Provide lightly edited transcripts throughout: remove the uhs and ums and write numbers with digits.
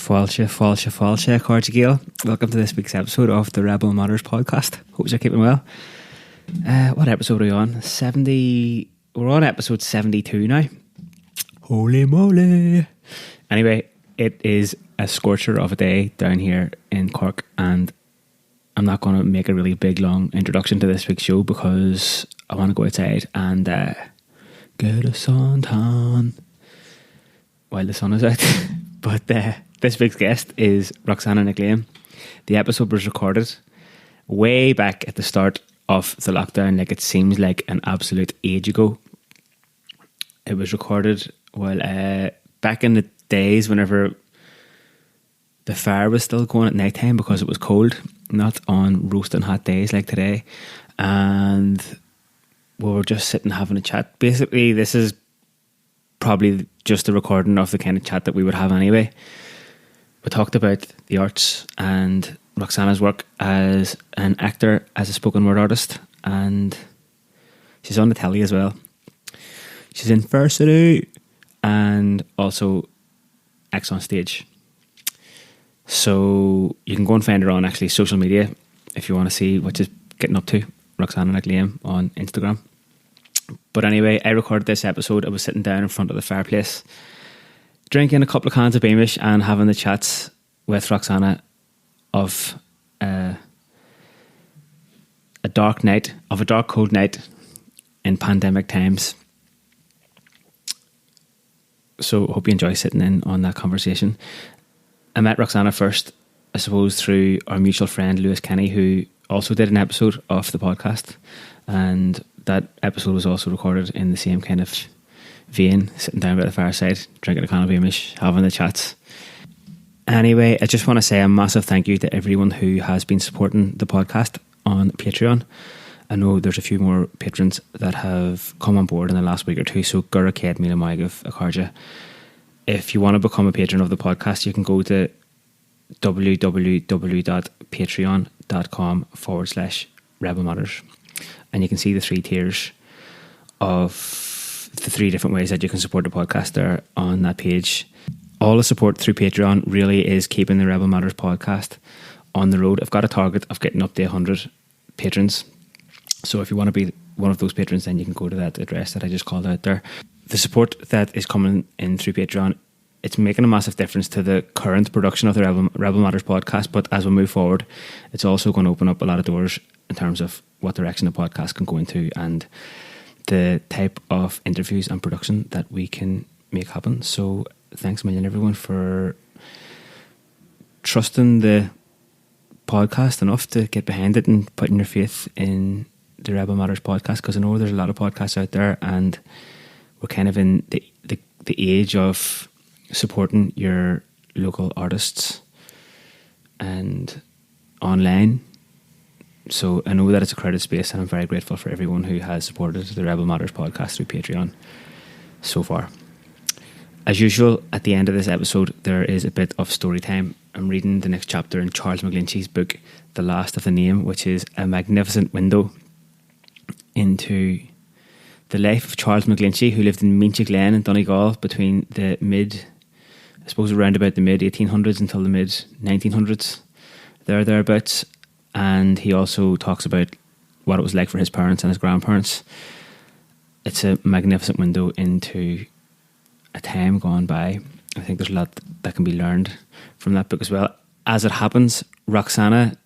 Falsha, Cardigal. Welcome to this week's episode of the Rebel Matters podcast. Hope you're keeping well. What episode are we on? 70. We're on episode 72 now. Holy moly. Anyway, it is a scorcher of a day down here in Cork, and I'm not going to make a really big long introduction to this week's show because I want to go outside and get a suntan while the sun is out. But this week's guest is Roxanna. The episode was recorded way back at the start of the lockdown. Like, it seems like an absolute age ago. It was recorded while back in the days whenever the fire was still going at night time because it was cold, not on roasting hot days like today. And we were just sitting having a chat. Basically, this is probably just a recording of the kind of chat that we would have anyway. We talked about the arts and Roxanna's work as an actor, as a spoken word artist, and she's on the telly as well. She's in varsity and also acts on stage. So you can go and find her on actually social media if you want to see what she's getting up to. Roxanna on Instagram. But anyway, I recorded this episode. I was sitting down in front of the fireplace, drinking a couple of cans of Beamish and having the chats with Roxanna of a dark cold night in pandemic times. So hope you enjoy sitting in on that conversation. I met Roxanna first, I suppose, through our mutual friend Lewis Kenny, who also did an episode of the podcast, and that episode was also recorded in the same kind of vein, sitting down by the fireside, drinking a can of Beamish, having the chats. Anyway, I just want to say a massive thank you to everyone who has been supporting the podcast on Patreon. I know there's a few more patrons that have come on board in the last week or two, so Gura Ked Mila Maigov Akarja. If you want to become a patron of the podcast, you can go to www.patreon.com/Rebel Matters, and you can see the 3 tiers of the 3 different ways that you can support the podcast there on that page. All the support through Patreon really is keeping the Rebel Matters podcast on the road. I've got a target of getting up to 100 patrons. So if you want to be one of those patrons, then you can go to that address that I just called out there. The support that is coming in through Patreon, it's making a massive difference to the current production of the Rebel Matters podcast. But as we move forward, it's also going to open up a lot of doors in terms of what direction the podcast can go into and the type of interviews and production that we can make happen. So thanks a million, everyone, for trusting the podcast enough to get behind it and putting your faith in the Rebel Matters podcast, because I know there's a lot of podcasts out there and we're kind of in the age of supporting your local artists and online. So I know that it's a crowded space, and I'm very grateful for everyone who has supported the Rebel Matters podcast through Patreon so far. As usual, at the end of this episode, there is a bit of story time. I'm reading the next chapter in Charles McGlinchey's book, The Last of the Name, which is a magnificent window into the life of Charles McGlinchy, who lived in Mincha Glen in Donegal between around about the mid 1800s until the mid 1900s, thereabouts. And he also talks about what it was like for his parents and his grandparents. It's a magnificent window into a time gone by. I think there's a lot that can be learned from that book as well. As it happens, Roxanna,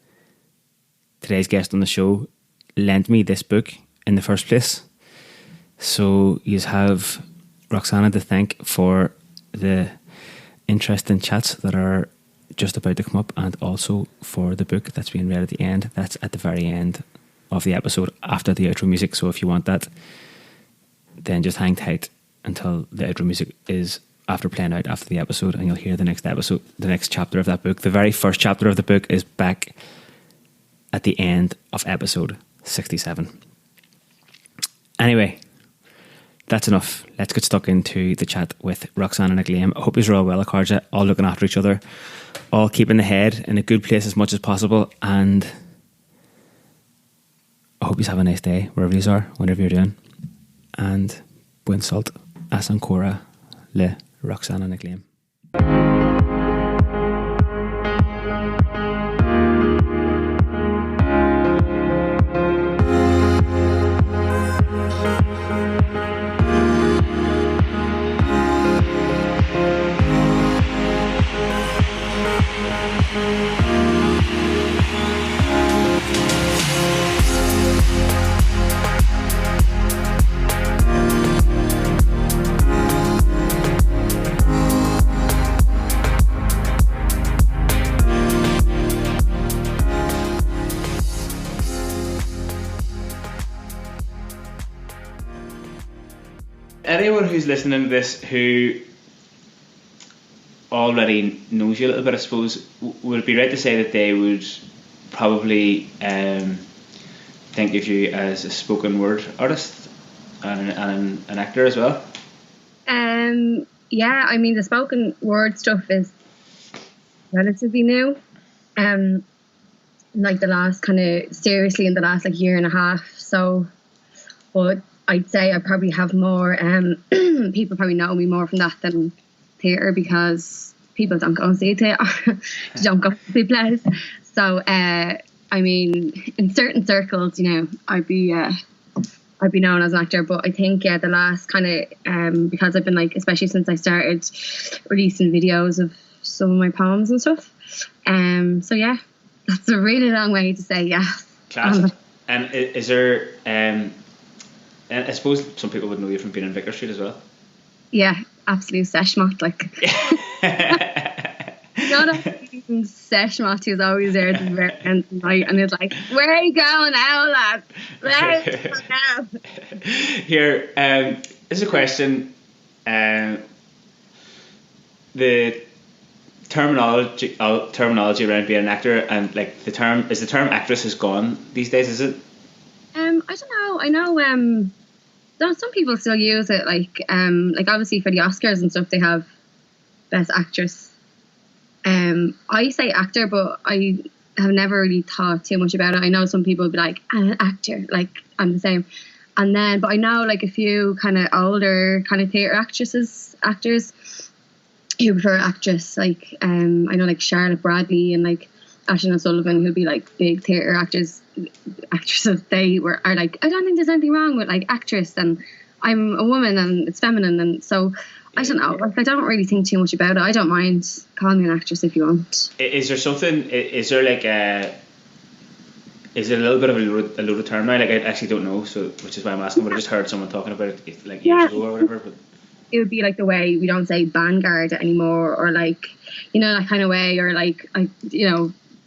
today's guest on the show, lent me this book in the first place. So you have Roxanna to thank for the interesting chats that are just about to come up, and also for the book that's being read at the end. That's at the very end of the episode after the outro music. So if you want that, then just hang tight until the outro music is after playing out after the episode, and you'll hear the next chapter of that book. The very first chapter of the book is back at the end of episode 67. Anyway, that's enough. Let's get stuck into the chat with Roxanna. I hope you're all well, Akarja, all looking after each other, all keeping the head in a good place as much as possible, and I hope you have a nice day wherever you are, whatever you're doing. And buen salt, as ancora le Roxanna. Anyone who's listening to this who already knows you a little bit, I suppose, would it be right to say that they would probably think of you as a spoken word artist and an actor as well? Yeah, I mean, the spoken word stuff is relatively new. Like the last seriously in the last like year and a half. So, but I'd say I probably have more, people probably know me more from that than theatre, because people don't go and see theatre, don't go and see plays. So, I mean, in certain circles, you know, I'd be known as an actor, but I think, the last because I've been like, especially since I started releasing videos of some of my poems and stuff. So yeah, that's a really long way to say yeah. Classic. And is there, and I suppose some people would know you from being in Vicar Street as well. Yeah, absolute seshmot, like. Not a seshmot who's always there at the very end of the night, and it's like, where are you going now, lad? Where are you going now? Here, this is a question. The terminology around being an actor, and like the term actress is gone these days, is it? I don't know. I know some people still use it, like obviously for the Oscars and stuff they have Best Actress. I say actor, but I have never really thought too much about it. I know some people would be like, I'm an actor, like I'm the same. And then, but I know like a few kind of older kind of theatre actors who prefer actress, like I know like Charlotte Bradley and like Ashton O'Sullivan, who'd be like big theatre actresses. They are like, I don't think there's anything wrong with like actress, and I'm a woman and it's feminine, and so I don't know, like I don't really think too much about it. I don't mind calling me an actress if you want. Is there something, is there like is it a little bit of a loaded term now? Like I actually don't know, so which is why I'm asking, but I just heard someone talking about it like years ago or whatever. But it would be like the way we don't say vanguard anymore, or like, you know, that kind of way, or like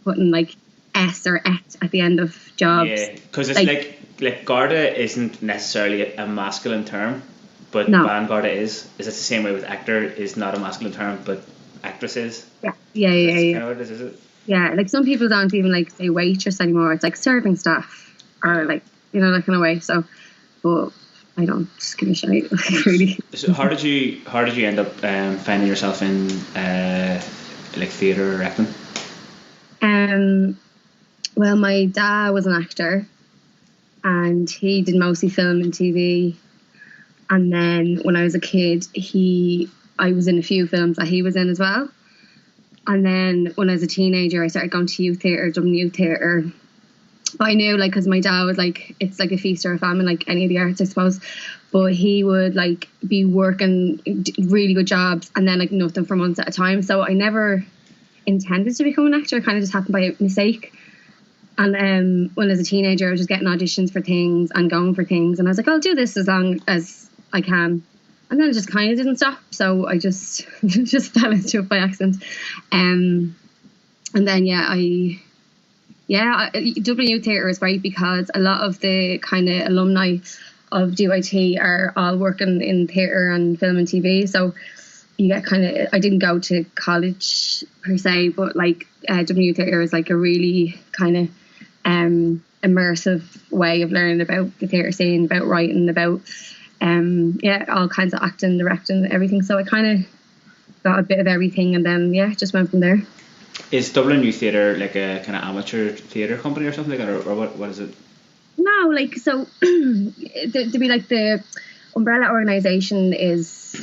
putting like S or et at the end of jobs. Yeah, because it's like Garda isn't necessarily a masculine term, but no. Vanguard is. Is it the same way with actor is not a masculine term, but actress is? Yeah. Kind of what it is it? Yeah, like some people don't even like say waitress anymore. It's like serving staff, or like, you know, that kind of way. So, but I don't just give a shit, really. So how did you end up finding yourself in like theatre or acting? Well, my dad was an actor, and he did mostly film and TV. And then when I was a kid, I was in a few films that he was in as well. And then when I was a teenager, I started going to youth theatre, Dublin Youth Theatre. But I knew, like, because my dad was like, it's like a feast or a famine, like any of the arts, I suppose. But he would like be working really good jobs and then like nothing for months at a time. So I never intended to become an actor. It kind of just happened by mistake. And when I was a teenager, I was just getting auditions for things and going for things, and I was like, I'll do this as long as I can. And then it just kind of didn't stop, so I just fell into it by accident. And then Dublin Youth Theatre is great because a lot of the kind of alumni of DYT are all working in theatre and film and TV, so you get kind of, I didn't go to college per se, but like Dublin Youth Theatre is like a really kind of immersive way of learning about the theatre scene, about writing, about all kinds of acting, directing, everything. So I kind of got a bit of everything, and then just went from there. Is Dublin Youth Theatre like a kind of amateur theatre company or something like that, or what is it? No, like, so to be like the umbrella organisation is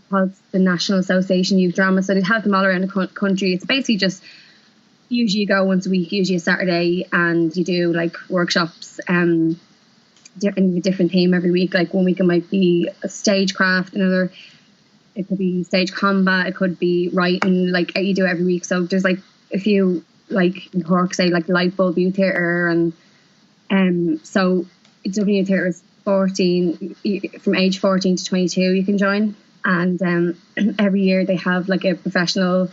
called the National Association Youth Drama, so they have them all around the country. It's basically just, usually you go once a week, usually a Saturday, and you do like workshops and a different theme every week. Like one week it might be a stagecraft, another it could be stage combat, it could be writing, like you do every week. So there's like a few, like in Cork, say like Light Bulb Youth Theatre, and so W Theatre is 14, from age 14 to 22 you can join, and every year they have like a professional,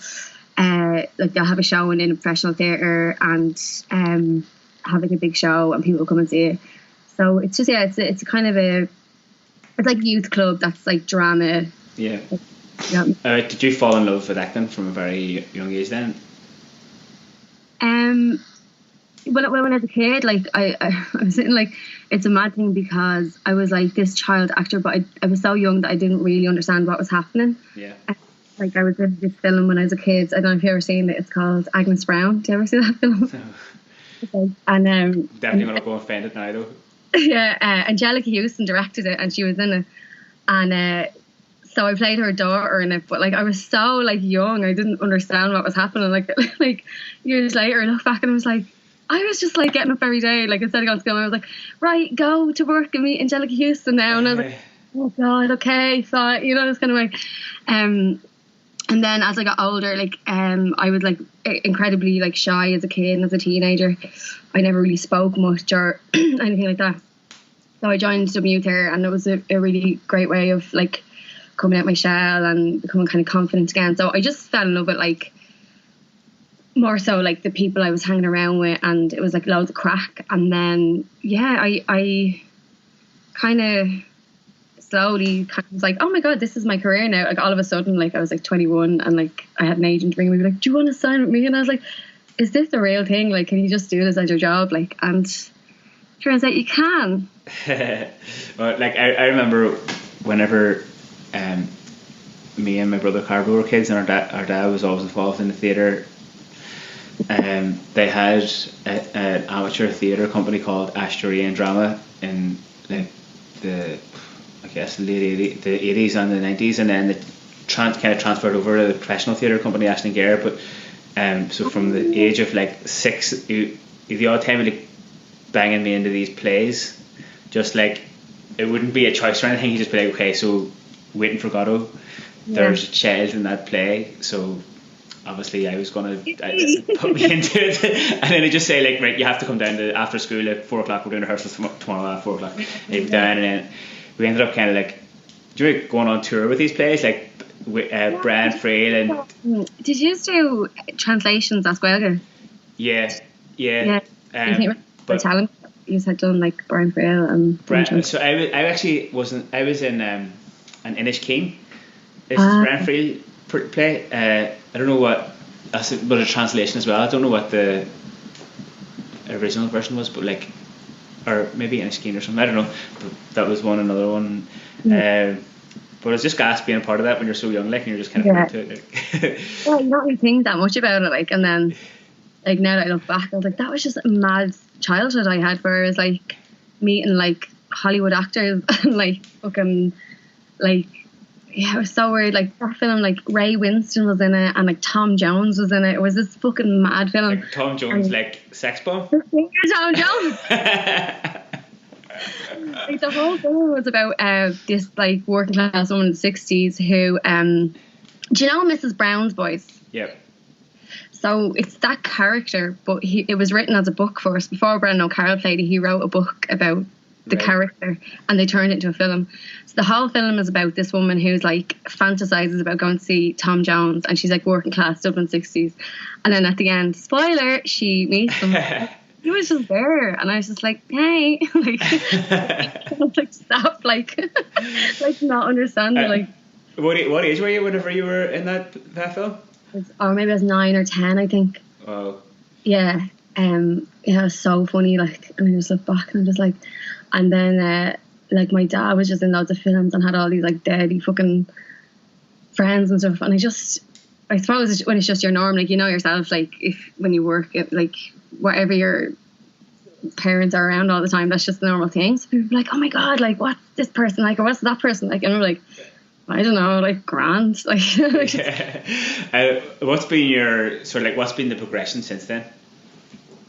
like they'll have a show in a professional theatre, and have like a big show and people come and see it. So it's just, it's kind of it's like a youth club that's like drama. Yeah. Did you fall in love with acting from a very young age then? When I was a kid, like I was sitting, like, it's a mad thing because I was like this child actor, but I was so young that I didn't really understand what was happening. Yeah. Like I was in this film when I was a kid. I don't know if you ever seen it. It's called Agnes Brown. Do you ever see that film? No. And definitely gonna go offend it now though. Yeah, Angelica Houston directed it, and she was in it, and so I played her daughter in it. But like I was so like young, I didn't understand what was happening. Like years later, I look back and I was like, I was just like getting up every day, like instead of going to school, I was like, right, go to work and meet Angelica Houston now, and I was like, oh god, okay, fine, you know, it's kind of like, and then as I got older, like I was like incredibly like shy as a kid and as a teenager. I never really spoke much or anything like that. So I joined W Theatre, and it was a really great way of like coming out my shell and becoming kind of confident again. So I just fell in love with like more so like the people I was hanging around with, and it was like loads of crack. And then I kind of slowly kind of was like, oh my god, this is my career now. Like all of a sudden, like I was like 21 and like I had an agent ring me like, do you want to sign with me? And I was like, is this the real thing? Like, can you just do this as your job? Like, and turns out you can. Well, like I remember whenever me and my brother Carbo were kids, and our dad was always involved in the theatre. They had an amateur theatre company called Ashtorian Drama in like the late 80s and the 90s, and then they kind of transferred over to the professional theatre company Ashton Gare. But so from the age of like 6, the odd time like banging me into these plays, just like it wouldn't be a choice or anything. He'd just be like, okay, so Waiting for Godot, there's a child in that play, so obviously I was going to put me into it, and then they just say like, right, you have to come down to after school at 4 o'clock, we're doing rehearsals tomorrow at 4 o'clock, and you go down, and then we ended up kind of like, do you know, going on tour with these plays, like Brian Frail. And did you just do translations as well? Yeah. But talent, you had done like Brian Frail and so I was in an Inishkeen. This is Brian Frail play. I don't know what a translation as well. I don't know what the original version was, but like, or maybe Inishkeen or something, I don't know, but that was another one. But it's just gas being a part of that when you're so young, like, and you're just kind of into it, like. Well, you don't really think that much about it, like, and then like now that I look back, I was like, that was just a mad childhood I had, where I was like meeting like Hollywood actors and like fucking like, yeah, it was so weird. Like that film, like Ray Winston was in it, and like Tom Jones was in it. It was this fucking mad film. Like Tom Jones, like sex bomb. Tom Jones. Like the whole film was about this like working class woman in the 60s who do you know Mrs. Brown's Boys? Yeah. So it's that character, but it was written as a book first. Before Brendan O'Carroll played it, he wrote a book about the character, and they turned it into a film. So the whole film is about this woman who's like fantasizes about going to see Tom Jones, and she's like working class Dublin 60s, and then at the end, spoiler, she meets him. He was just there, and I was just like, hey, like stop, like not understanding. Like what age were you whenever you were in that film? Or maybe I was 9 or 10, I think. Wow. Yeah. Yeah, it was so funny, like, and I just look back and I'm just like, and then like my dad was just in loads of films and had all these like deadly fucking friends and stuff, and I suppose when it's just your norm, like, you know yourself, like if when you work at like whatever your parents are around all the time, that's just the normal thing. So people are like, oh my god, like what's this person like, or what's that person like, and I'm like, I don't know, like grand, like. What's been your sort of like, what's been the progression since then?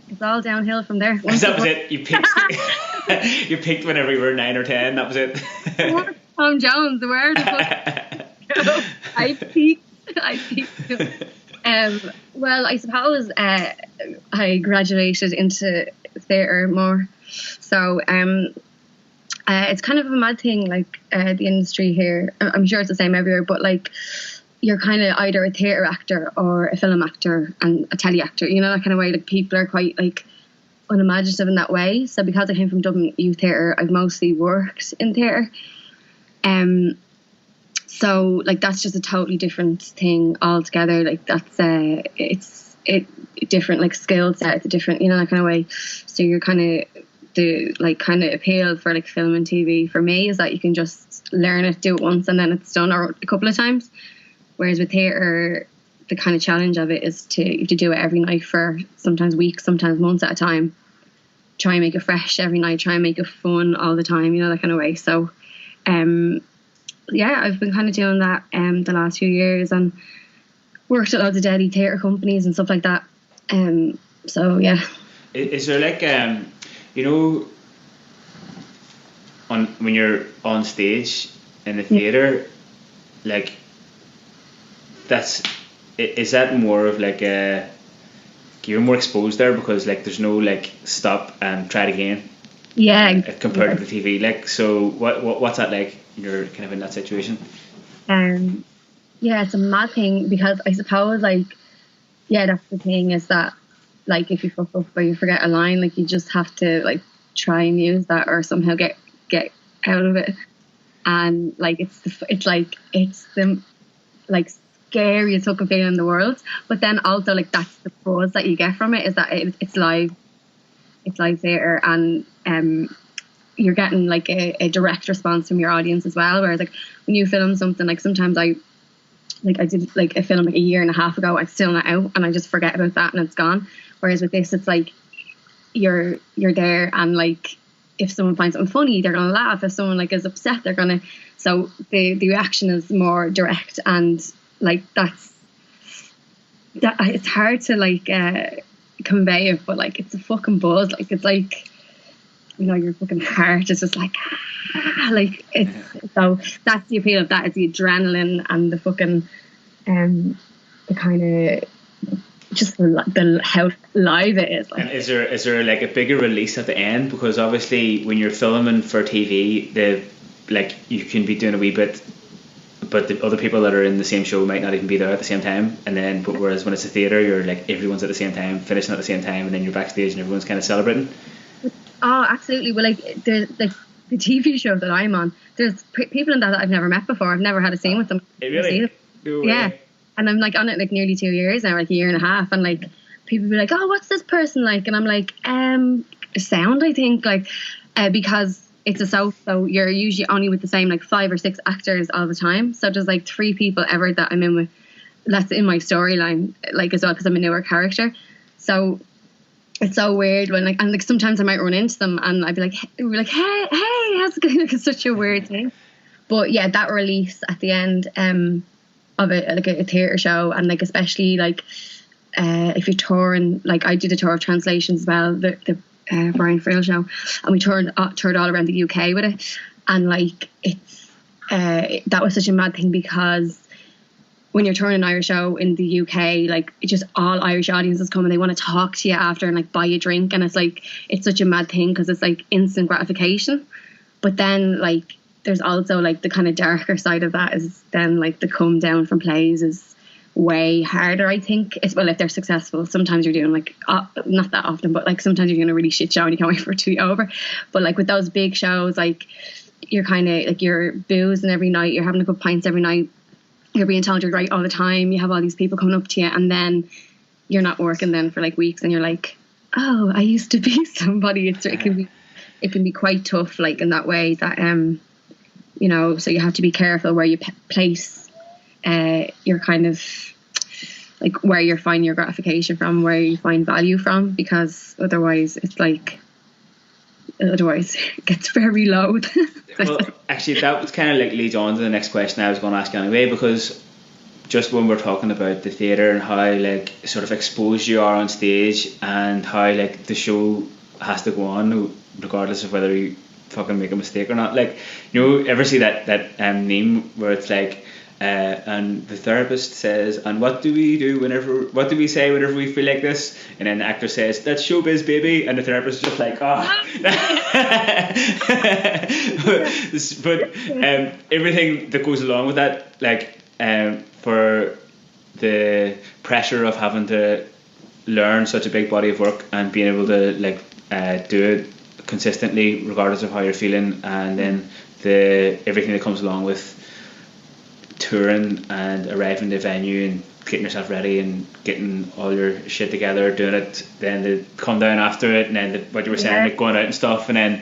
It's all downhill from there. That was it. You picked. You picked whenever you were 9 or 10. That was it. Tom Jones, where the fuck? I peaked. Well, I suppose I graduated into theatre more, so it's kind of a mad thing. Like the industry here, I'm sure it's the same everywhere, but like you're kind of either a theatre actor or a film actor and a telly actor. You know, that kind of way. Like people are quite like unimaginative in that way. So because I came from Dublin Youth Theatre, I've mostly worked in theatre. So like that's just a totally different thing altogether. Like that's it's different like skill set. It's a different, you know, that kind of way. So you're kind of the like kind of appeal for like film and TV for me is that you can just learn it, do it once, and then it's done, or a couple of times. Whereas with theatre, the kind of challenge of it is to do it every night for sometimes weeks, sometimes months at a time. Try and make it fresh every night. Try and make it fun all the time. You know, that kind of way. So. Yeah, I've been kind of doing that the last few years and worked at loads of Delhi theatre companies and stuff like that. So yeah. Is there like you know, when you're on stage in the theatre, like is that more of like you're more exposed there because like there's no like stop and try it again. Yeah. Compared to the TV, like, so what's that like? You're kind of in that situation. Yeah, it's a mad thing because I suppose like, yeah, that's the thing is that like if you fuck up or you forget a line, like you just have to like try and use that or somehow get out of it. And like it's the like scariest fucking feeling in the world. But then also like that's the buzz that you get from it is that it's live. It's live theatre and you're getting like a direct response from your audience as well. Whereas like when you film something, like sometimes I did like a film like a year and a half ago, I'm still not out and I just forget about that and it's gone. Whereas with this, it's like you're there and like if someone finds something funny, they're gonna laugh. If someone like is upset, they're gonna. So the reaction is more direct and like that. It's hard to like convey it, but like it's a fucking buzz. Like it's like, you know, your fucking heart is just like like it's so that's the appeal of that is the adrenaline and the fucking the kind of just the how live it is. Like. And is there like a bigger release at the end? Because obviously when you're filming for TV, like you can be doing a wee bit, but the other people that are in the same show might not even be there at the same time. And then, but whereas when it's a theatre, you're like everyone's at the same time, finishing at the same time, and then you're backstage and everyone's kind of celebrating. Oh, absolutely. Well, like there's like the TV show that I'm on. There's people in that I've never met before. I've never had a scene with them. Really? Yeah. And I'm like on it like nearly 2 years now, like a year and a half, and like people be like, "Oh, what's this person like?" And I'm like, sound, I think, like because it's a soap, so you're usually only with the same like 5 or 6 actors all the time. So there's like 3 people ever that I'm in with. That's in my storyline, like as well, because I'm a newer character. So it's so weird when like, and like sometimes I might run into them and I'd be like, we're like, hey, how's it going? Like, it's such a weird thing. But yeah, that release at the end of it, like a theatre show, and like especially like if you're touring, like I did a tour of translations as well, the Brian Friel show, and we toured all around the UK with it, and like it's that was such a mad thing because when you're touring an Irish show in the UK, like it's just all Irish audiences come and they want to talk to you after and like buy you a drink, and it's like it's such a mad thing because it's like instant gratification. But then like there's also like the kind of darker side of that is then like the come down from plays is way harder, I think. As well, if they're successful, sometimes you're doing like not that often, but like sometimes you're doing a really shit show and you can't wait for it to be over. But like with those big shows, like you're kind of like you're boozing every night, you're having a couple pints every night, you're being told you're right all the time, you have all these people coming up to you, and then you're not working then for like weeks and you're like, oh, I used to be somebody. It can be quite tough, like in that way that you know, so you have to be careful where you place your kind of like where you're finding your gratification from, where you find value from, because otherwise it gets very low. Well, actually that was kind of like leads on to the next question I was going to ask anyway, because just when we're talking about the theatre and how like sort of exposed you are on stage and how like the show has to go on regardless of whether you fucking make a mistake or not, like, you know, ever see that meme where it's like and the therapist says, and what do we say whenever we feel like this? And then the actor says, that's showbiz, baby. And the therapist is just like, but everything that goes along with that, like for the pressure of having to learn such a big body of work and being able to do it consistently regardless of how you're feeling, and then everything that comes along with touring and arriving at the venue and getting yourself ready and getting all your shit together, doing it, then to come down after it, and then what you were saying, like going out and stuff, and then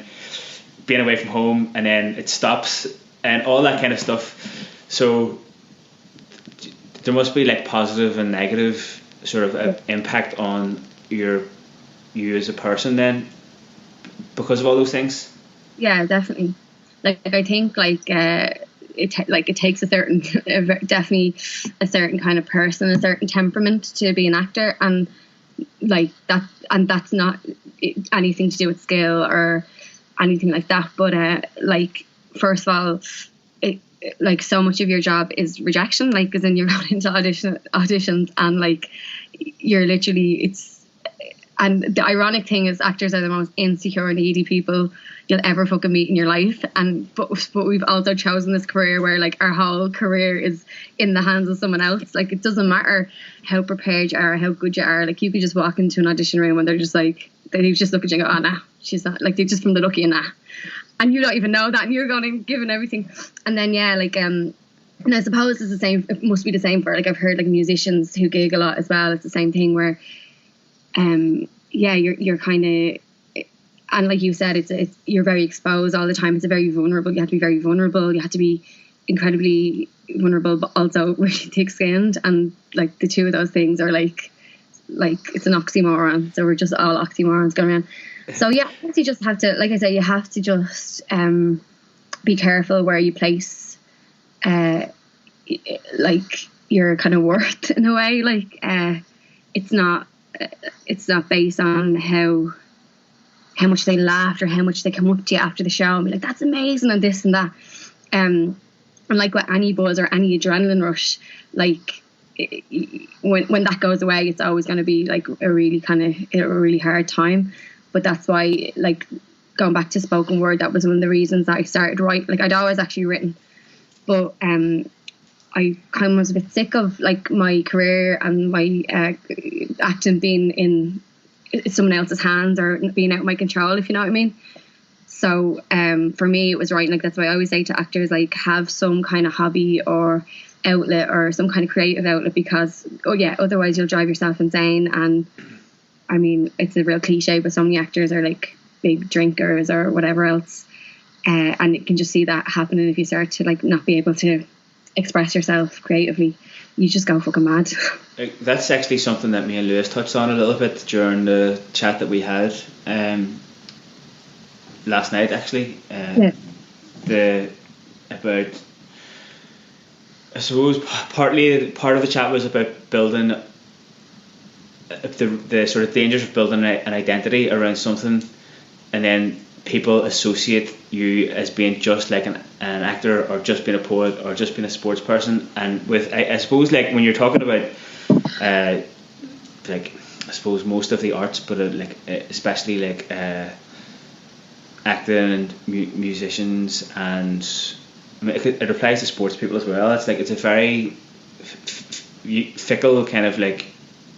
being away from home, and then it stops and all that kind of stuff. So there must be like positive and negative sort of impact on you as a person then because of all those things. Yeah, definitely. Like I think it takes definitely a certain kind of person, a certain temperament to be an actor, and like that, and that's not anything to do with skill or anything like that. But like, first of all, like so much of your job is rejection, like as in you're going into auditions and like you're literally and the ironic thing is actors are the most insecure, needy people you'll ever fucking meet in your life, and but we've also chosen this career where like our whole career is in the hands of someone else. Like it doesn't matter how prepared you are, how good you are, like you could just walk into an audition room and they're just like, they just look at you and go, oh nah, she's not, like they just from the look at you, nah, and you don't even know that, and you're going and giving everything. And then and I suppose it's the same, it must be the same for, like I've heard like musicians who gig a lot as well, it's the same thing where you're kind of, and like you said, it's you're very exposed all the time. It's a very vulnerable. You have to be very vulnerable. You have to be incredibly vulnerable, but also really thick-skinned. And like the two of those things are like it's an oxymoron. So we're just all oxymorons going around. So yeah, I guess you just have to, like I say, you have to just be careful where you place like your kind of worth in a way. Like it's not based on how much they laughed or how much they come up to you after the show and be like, that's amazing and this and that. And like with any buzz or any adrenaline rush, like when that goes away, it's always going to be like a really hard time. But that's why, like going back to spoken word, that was one of the reasons that I started writing. Like I'd always actually written, but I kind of was a bit sick of like my career and my acting being in someone else's hands or being out of my control, if you know what I mean. So for me it was writing. Like that's why I always say to actors, like have some kind of hobby or outlet or some kind of creative outlet, because otherwise you'll drive yourself insane. And I mean, it's a real cliche, but so many actors are like big drinkers or whatever else, and you can just see that happening if you start to like not be able to express yourself creatively. You just go fucking mad. That's actually something that me and Lewis touched on a little bit during the chat that we had last night, actually. About, I suppose, part of the chat was about building the sort of dangers of building an identity around something, and then people associate you as being just like an actor or just being a poet or just being a sports person. And with I suppose like when you're talking about like I suppose most of the arts, but especially like acting and musicians, and I mean, it applies to sports people as well. It's like it's a very fickle kind of like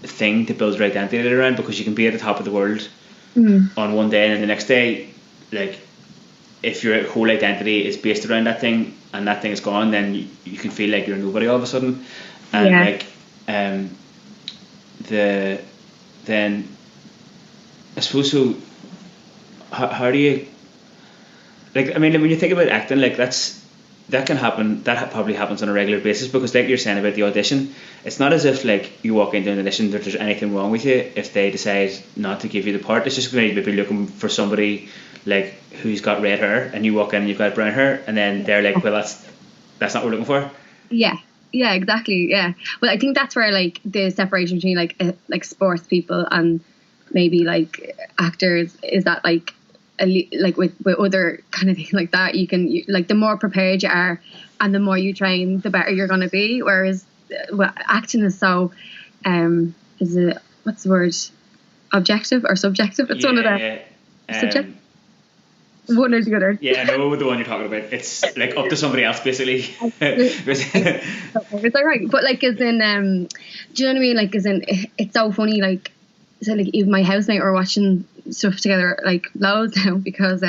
thing to build your identity around, because you can be at the top of the world on one day, and then the next day, like if your whole identity is based around that thing and that thing is gone, then you can feel like you're nobody all of a sudden. And then I suppose, so how do you, like, I mean, when you think about acting, like that can happen, that probably happens on a regular basis, because like you're saying about the audition, it's not as if like you walk into an audition that there's anything wrong with you if they decide not to give you the part. It's just going to be looking for somebody like who's got red hair, and you walk in and you've got brown hair, and then they're like, well, that's not what we're looking for. Yeah, exactly. Yeah, well, I think that's where like the separation between like sports people and maybe like actors is that like with other kind of thing like that, you like the more prepared you are and the more you train, the better you're going to be. Whereas acting is so, is it, what's the word? Objective or subjective? It's one of the subjective. One or the other. Yeah, I know the one you're talking about. It's like up to somebody else, basically. It's alright, but like, as in, do you know what I mean? Like, as in, it's so funny. Like, so like, even my housemate were watching stuff together, like loads now, because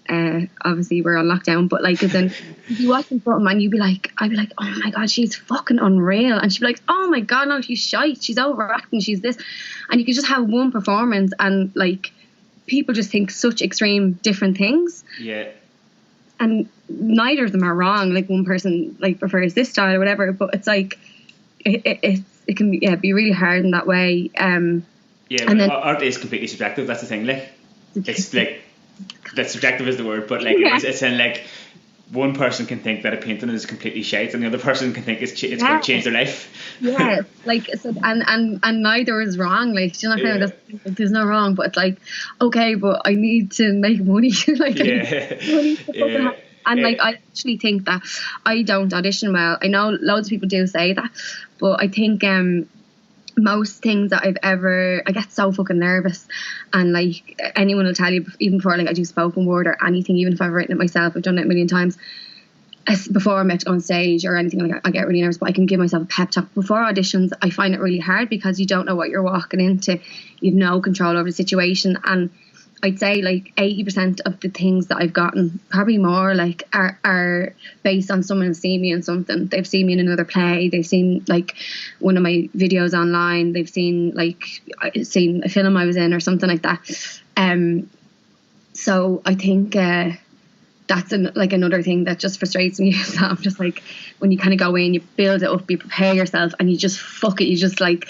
obviously we're on lockdown. But like, as in, if you watching something and I'd be like, oh my god, she's fucking unreal, and she'd be like, oh my god, no, she's shite, she's overacting, she's this, and you could just have one performance and like, people just think such extreme different things. Yeah. And neither of them are wrong. Like, one person like prefers this style or whatever, but it's like it can be really hard in that way. And then art is completely subjective. That's the thing. Like, it's like, that subjective is the word, but like it's in like, one person can think that a painting is completely shite, and the other person can think it's going to change their life. Yeah, like, so, and neither is wrong. Like, you know, there's no wrong, but it's like, okay, but I need to make money. Like, and like, I actually think that I don't audition well. I know loads of people do say that, but I think most things that I get so fucking nervous, and like, anyone will tell you, even before like I do spoken word or anything, even if I've written it myself, I've done it a million times, before I'm out on stage or anything, like, I get really nervous. But I can give myself a pep talk before auditions. I find it really hard because you don't know what you're walking into. You've no control over the situation, and I'd say like 80% of the things that I've gotten, probably more, like are based on someone who's seen me in something. They've seen me in another play. They've seen like one of my videos online. They've seen a film I was in or something like that. So I think that's another thing that just frustrates me. Is that I'm just like, when you kind of go in, you build it up, you prepare yourself, and you just fuck it. You just like,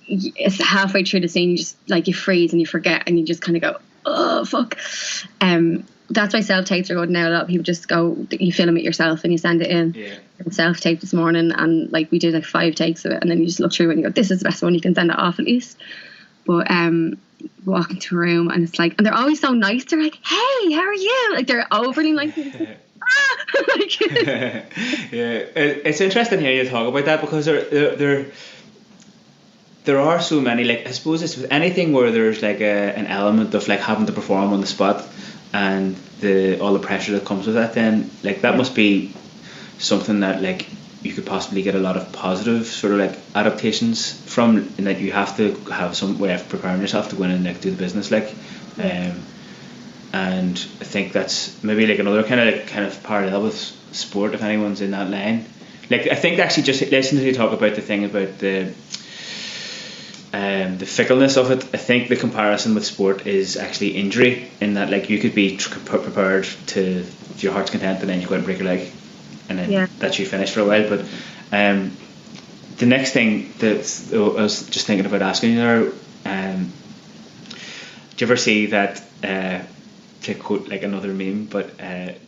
it's halfway through the scene, you just like, you freeze and you forget, and you just kind of go, oh fuck. That's why self-tapes are good now. A lot of people just go, you film it yourself and you send it in. Self-tape this morning, and like, we did like 5 takes of it, and then you just look through and you go, this is the best one, you can send it off at least. But walk into a room and it's like, and they're always so nice, they're like, hey, how are you? Like, they're overly nice. It's interesting to hear you talk about that, because there are so many, like, I suppose it's with anything where there's like an element of like having to perform on the spot, and all the pressure that comes with that, then like, that must be something that like you could possibly get a lot of positive sort of like adaptations from, and that you have to have some way of preparing yourself to go in and like do the business, like. And I think that's maybe like another kind of parallel with sport, if anyone's in that line. Like, I think actually just listening to you talk about the thing about the fickleness of it, I think the comparison with sport is actually injury, in that like, you could be prepared to your heart's content, and then you go out and break your leg, and then that's you finished for a while. But the next thing that I was just thinking about asking you there, do you ever see that, to quote like another meme, but that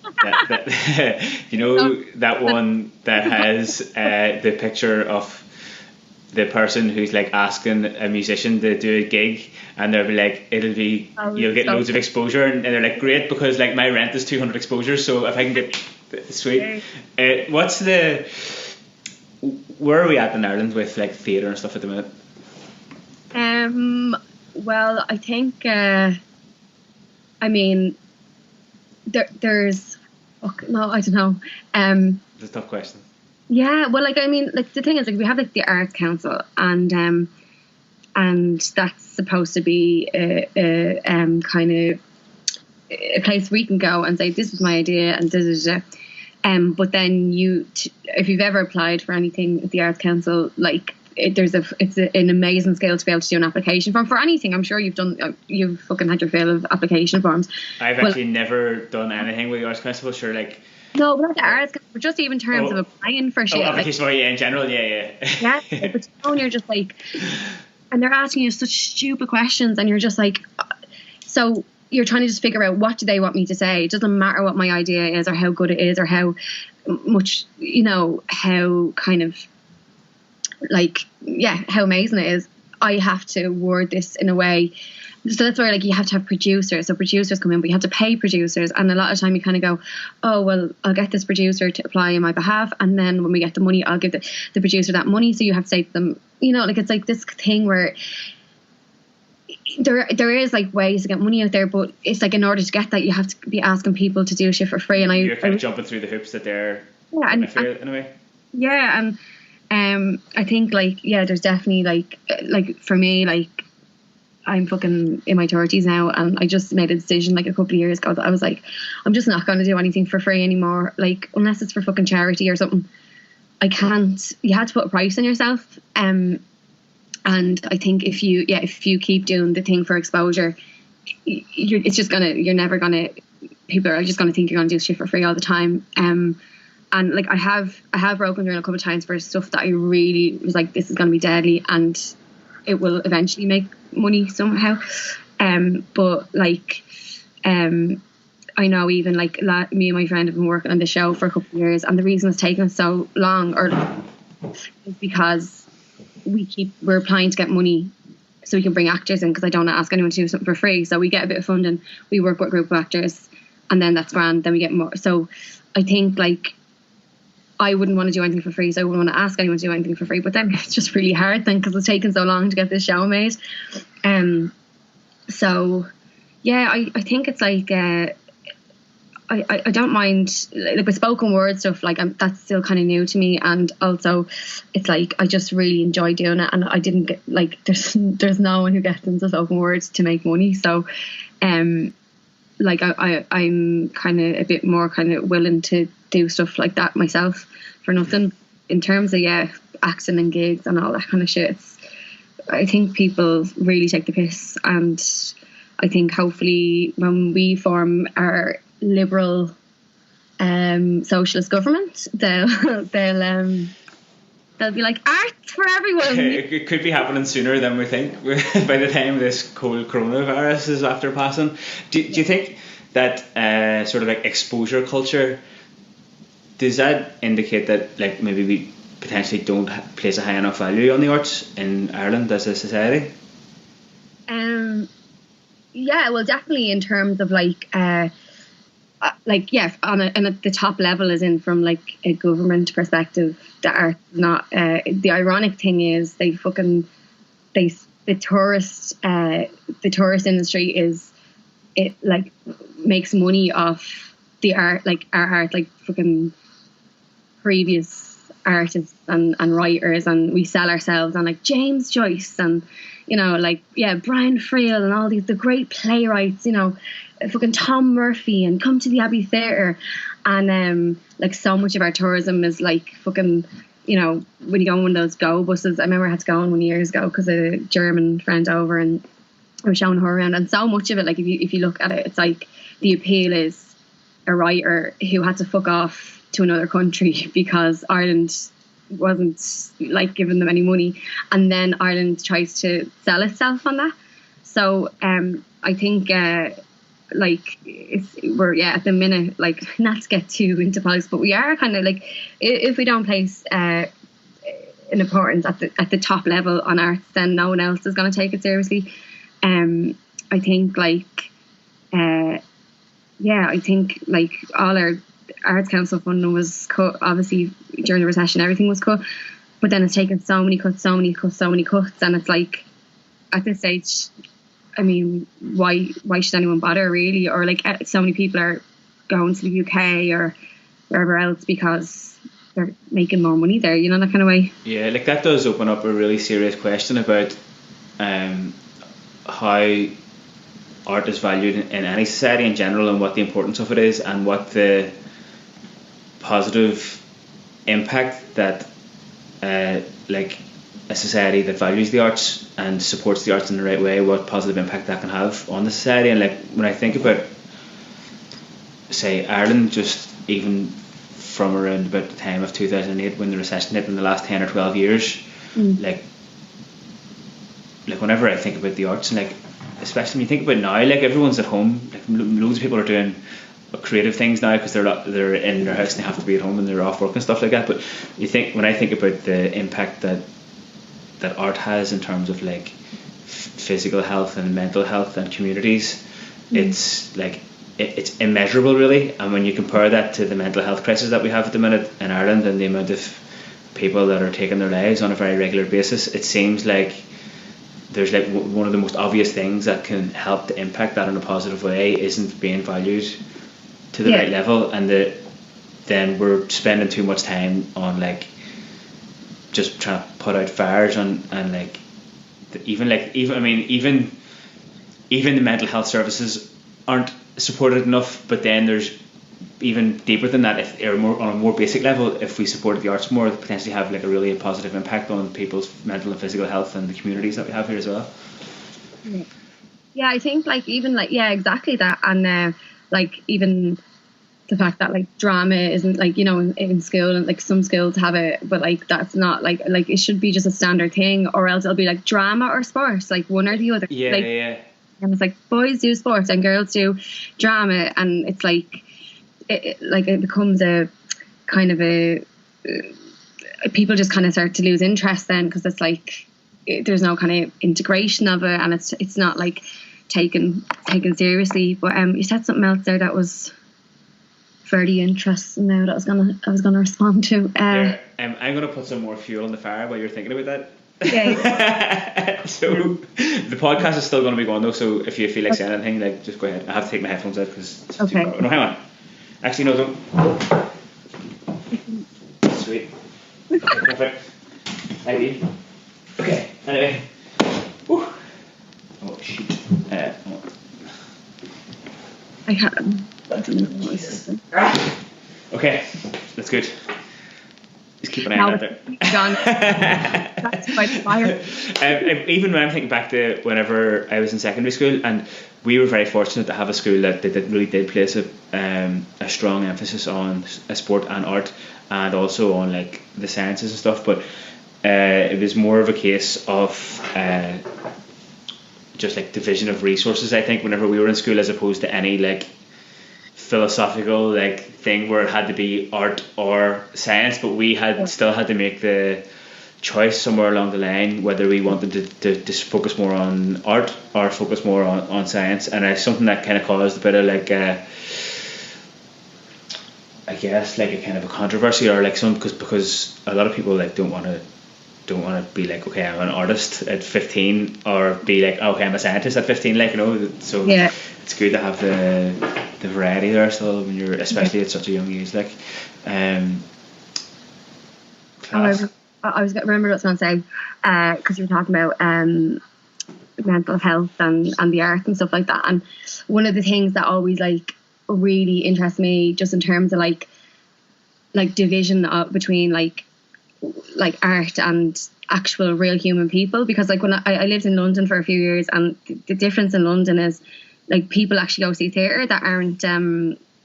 you know, that one that has the picture of the person who's like asking a musician to do a gig, and they'll be like, you'll get loads of exposure, and they're like, great, because like my rent is 200 exposures, so if I can get sweet. Where are we at in Ireland with like theatre and stuff at the minute? Well, I think I mean, there's no, I don't know. It's a tough question. Yeah, well, like, I mean, like, the thing is, like, we have like the Arts Council, and that's supposed to be a kind of a place where we can go and say, this is my idea, and but then if you've ever applied for anything at the Arts Council, like, it's an amazing skill to be able to do an application form for anything. I'm sure you've fucking had your fill of application forms. I've actually never done anything with the Arts Council, sure, like. No, but not the Arts Council, just even terms of applying for shit. Application, like, in general, yeah. But you're just like, and they're asking you such stupid questions, and you're just like, so you're trying to just figure out, what do they want me to say? It doesn't matter what my idea is, or how good it is, or how much, you know, how kind of like, how amazing it is. I have to word this in a way So that's where like you have to have producers. So producers come in, but you have to pay producers. And a lot of time you kind of go, oh, well, I'll get this producer to apply on my behalf. And then when we get the money, I'll give the producer that money. So you have to say to them, you know, like it's like this thing where there is like ways to get money out there, but it's like in order to get that, you have to be asking people to do shit for free. And you're kind of jumping through the hoops that they're in a way. Yeah, and I think like there's definitely like for me, like I'm fucking in my 30s now, and I just made a decision like a couple of years ago that I was like, I'm just not going to do anything for free anymore, like unless it's for fucking charity or something. I can't. You had to put a price on yourself, and I think if you keep doing the thing for exposure, you're never gonna. People are just gonna think you're gonna do shit for free all the time. And like I have broken through a couple of times for stuff that I really was like, this is gonna be deadly, and it will eventually make money somehow. But like, I know even like me and my friend have been working on the show for a couple of years, and the reason it's taken us so long is because we're applying to get money so we can bring actors in, because I don't ask anyone to do something for free. So we get a bit of funding, we work with a group of actors, and then that's grand, then we get more. So I think like I wouldn't want to do anything for free, so I wouldn't want to ask anyone to do anything for free. But then it's just really hard then, because it's taken so long to get this show made. So yeah, I think it's like I don't mind like with spoken word stuff, like that's still kind of new to me, and also it's like I just really enjoy doing it, and I didn't get like there's no one who gets into spoken words to make money. So like I'm kind of a bit more kind of willing to do stuff like that myself for nothing. In terms of acting and gigs and all that kind of shit, I think people really take the piss, and I think hopefully when we form our liberal socialist government, they'll be like, arts for everyone. It could be happening sooner than we think. By the time this cold coronavirus is after passing, do you think that sort of like exposure culture, does that indicate that like maybe we potentially don't place a high enough value on the arts in Ireland as a society? Yeah, well, definitely in terms of like on at the top level, as in from like a government perspective, the art not. The ironic thing is the tourist industry is, it like makes money off the art, like our art, like fucking previous artists and writers, and we sell ourselves on like James Joyce and, you know, like Brian Friel and all the great playwrights, you know, fucking Tom Murphy, and come to the Abbey Theatre, and like so much of our tourism is like fucking, you know, when you go on one of those go buses. I remember I had to go on one years ago because a German friend over, and I was showing her around, and so much of it, like if you look at it, it's like the appeal is a writer who had to fuck off to another country because Ireland wasn't like giving them any money, and then Ireland tries to sell itself on that. So I think like we're at the minute, like, not to get too into politics, but we are kind of like, if we don't place an importance at the top level on arts, then no one else is going to take it seriously. I think like I think like all our Arts Council funding was cut, obviously during the recession everything was cut, but then it's taken so many cuts, and it's like at this stage, I mean, why should anyone bother really? Or like so many people are going to the UK or wherever else because they're making more money there, you know, that kind of way. Yeah, like that does open up a really serious question about how art is valued in any society in general, and what the importance of it is, and what the positive impact that like a society that values the arts and supports the arts in the right way, what positive impact that can have on the society. And like when I think about, say, Ireland, just even from around about the time of 2008 when the recession hit, in the last 10 or 12 years, like whenever I think about the arts, and like especially when you think about now, like everyone's at home, like loads of people are doing creative things now because they're in their house and they have to be at home and they're off work and stuff like that. But when I think about the impact that art has in terms of like physical health and mental health and communities, it's like it's immeasurable really. And when you compare that to the mental health crisis that we have at the minute in Ireland and the amount of people that are taking their lives on a very regular basis, it seems like there's like one of the most obvious things that can help to impact that in a positive way isn't being valued to the right level, and then we're spending too much time on like just trying to put out fires and like even the mental health services aren't supported enough. But then there's even deeper than that, if or more on a more basic level, if we supported the arts more, potentially have like a really positive impact on people's mental and physical health and the communities that we have here as well. Yeah, I think like even like exactly that, and like even the fact that like drama isn't like, you know, in school, and like some schools have it, but like that's not like it should be just a standard thing, or else it'll be like drama or sports, like one or the other. And it's like boys do sports and girls do drama, and it's like it becomes a kind of people just kind of start to lose interest then, because it's like there's no kind of integration of it, and it's not like taken seriously. But you said something else there that was very interesting now that I was gonna respond to. I'm gonna put some more fuel on the fire while you're thinking about that. Okay. So the podcast is still going to be going though, so if you feel like saying anything, like just go ahead. I have to take my headphones out because it's too far. No, hang on. Actually, no, don't. Sweet. Okay, perfect. ID. Okay. Anyway. Whew. Oh shoot. I had. Okay, that's good. Just keep an eye on that there. That's quite fire. Even when I'm thinking back to whenever I was in secondary school, and we were very fortunate to have a school that really did place a strong emphasis on sport and art, and also on like the sciences and stuff. But it was more of a case of just like division of resources, I think, whenever we were in school, as opposed to any like philosophical like thing where it had to be art or science. But we still had to make the choice somewhere along the line whether we wanted to just focus more on art or focus more on science. And it's something that kind of caused a bit of like I guess like a kind of a controversy, or like some because a lot of people like don't want to be like, okay, I'm an artist at 15, or be like, okay, I'm a scientist at 15, like, you know. So it's good to have the variety there still when you're, especially at such a young age, like. I was remember what I was going to say, because you were talking about mental health and the arts and stuff like that. And one of the things that always like really interests me, just in terms of like division between like art and actual real human people, because like when I lived in London for a few years, and the difference in London is like people actually go see theatre that aren't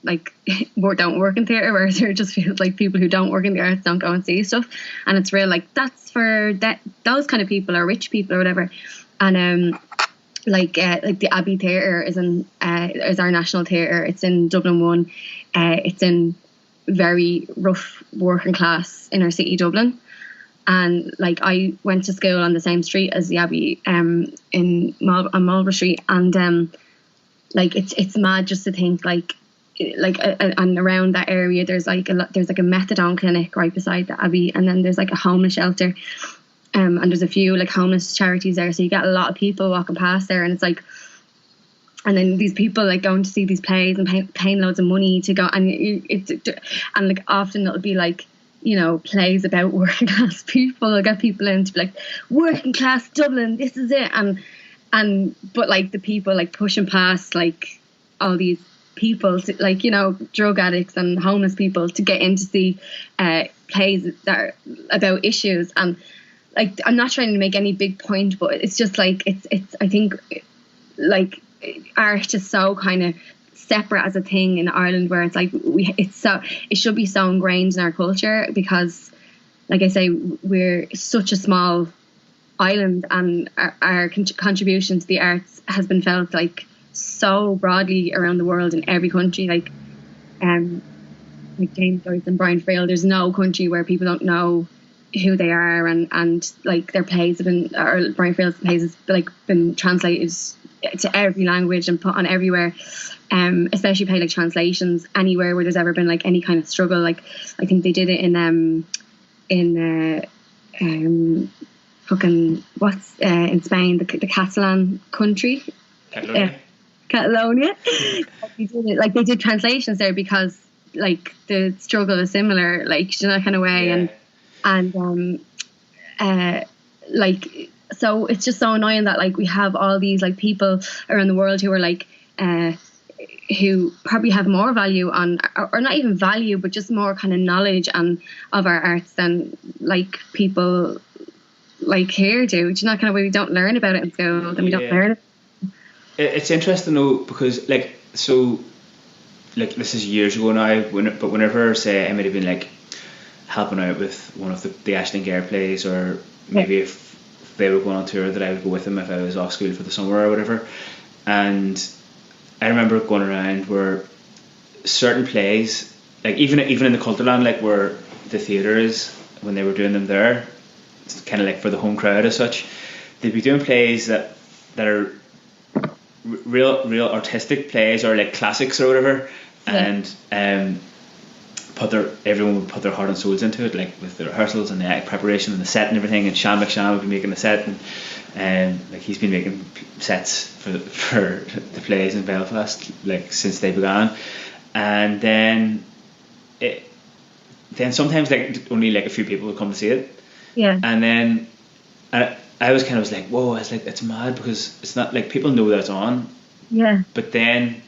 like don't work in theatre, whereas it just feels like people who don't work in the arts don't go and see stuff, and it's real like that's for those kind of people, or rich people or whatever. And like the Abbey Theatre is our national theatre. It's in Dublin 1. It's in very rough working class inner city Dublin, and like I went to school on the same street as the Abbey on Marlborough Street, and like it's mad just to think like and around that area there's like a methadone clinic right beside the Abbey, and then there's like a homeless shelter, and there's a few like homeless charities there, so you get a lot of people walking past there, and it's like, and then these people like going to see these plays and paying loads of money to go, and like often it'll be like, you know, plays about working class people. They'll get people in to be like, working class Dublin, this is it, and but like the people like pushing past like all these people to, like, you know, drug addicts and homeless people to get in to see plays that are about issues. And like I'm not trying to make any big point, but it's just like it's I think like art is so kind of separate as a thing in Ireland, where it's like it should be so ingrained in our culture, because like I say, we're such a small island, and our contribution to the arts has been felt like so broadly around the world in every country. Like James Joyce and Brian Frail, there's no country where people don't know who they are, and like their plays have been, or Brian Field's plays has like been translated to every language and put on everywhere. Especially play like translations anywhere where there's ever been like any kind of struggle. Like I think they did it in fucking what's in Spain, the Catalan country, Catalonia. They did translations there because like the struggle is similar, like in that kind of way, and like, so it's just so annoying that like we have all these like people around the world who are like who probably have more value on, or not even value, but just more kind of knowledge and of our arts than like people like here do. Do you know, kind of way we don't learn about it in school, and we don't learn it. It's interesting though, because like, so like this is years ago now, but whenever, say, I might have been like helping out with one of the Ashton Gare plays, or maybe if they were going on tour, that I would go with them if I was off school for the summer or whatever. And I remember going around where certain plays, like even in the Culturland, like where the theatre is, when they were doing them there, it's kind of like for the home crowd as such, they'd be doing plays that are real artistic plays, or like classics or whatever, and everyone would put their heart and souls into it, like with the rehearsals and the act preparation and the set and everything. And Sean McShann would be making the set, and like he's been making sets for the plays in Belfast like since they began. And then sometimes like only like a few people would come to see it, and then I was kind of like, whoa, I was like, it's mad, because it's not like people know that it's on, but then,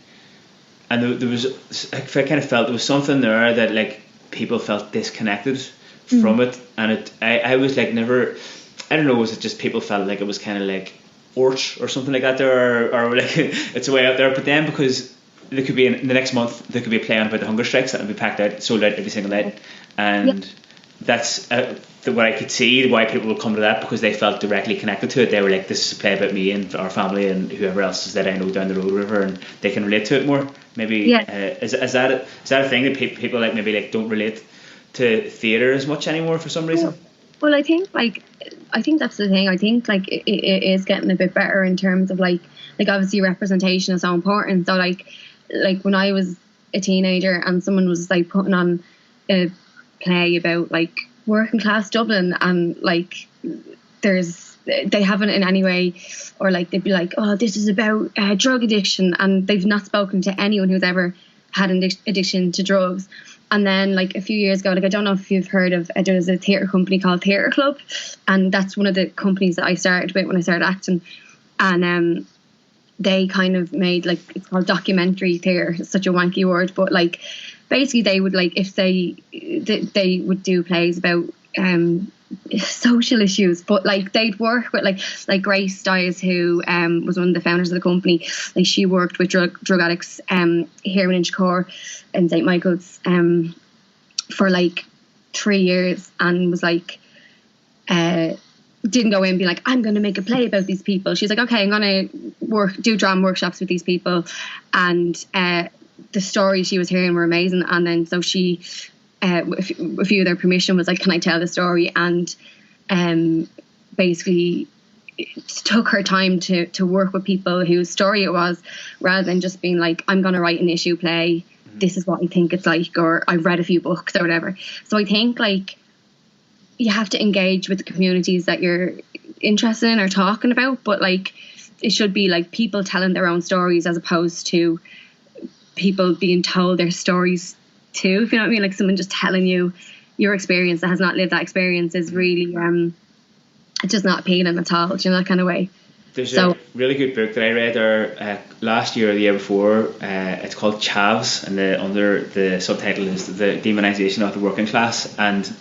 and there was, I kind of felt there was something there that like people felt disconnected from it, and I was like, never, I don't know, was it just people felt like it was kind of like Orch or something like that there, or like it's way out there. But then, because there could be in the next month there could be a play on about the hunger strikes that would be packed out, sold out every single night, and that's what I could see why people would come to that, because they felt directly connected to it. They were like, this is a play about me and our family and whoever else is that I know down the road, river, and they can relate to it more. Maybe is that a thing that people like maybe like don't relate to theatre as much anymore for some reason? Well, I think that's the thing. I think like it is getting a bit better in terms of like obviously representation is so important. So like when I was a teenager and someone was like putting on a play about like working class Dublin, and like they haven't in any way, or like they'd be like, oh, this is about drug addiction, and they've not spoken to anyone who's ever had an addiction to drugs. And then like a few years ago, like I don't know if you've heard of, there's a theatre company called Theatre Club, and that's one of the companies that I started with when I started acting, and they kind of made like, it's called documentary theatre. It's such a wanky word, but like basically they would like, if they would do plays about social issues, but like they'd work with like Grace Dyes, who was one of the founders of the company. Like she worked with drug addicts here in Inchicore and St. Michael's for like 3 years, and was like didn't go in and be like, I'm going to make a play about these people. She's like, okay, I'm going to do drama workshops with these people, and the stories she was hearing were amazing. And then so she with a few of their permission was like, can I tell the story? And basically it took her time to work with people whose story it was, rather than just being like, I'm going to write an issue play, this is what I think it's like, or I've read a few books or whatever. So I think like you have to engage with the communities that you're interested in or talking about, but like it should be like people telling their own stories as opposed to people being told their stories too, if you know what I mean. Like someone just telling you your experience that has not lived that experience is really just not appealing at all, you know, that kind of way. There's a really good book that I read last year or the year before. It's called Chavs, and under the subtitle is The Demonisation of the Working Class. And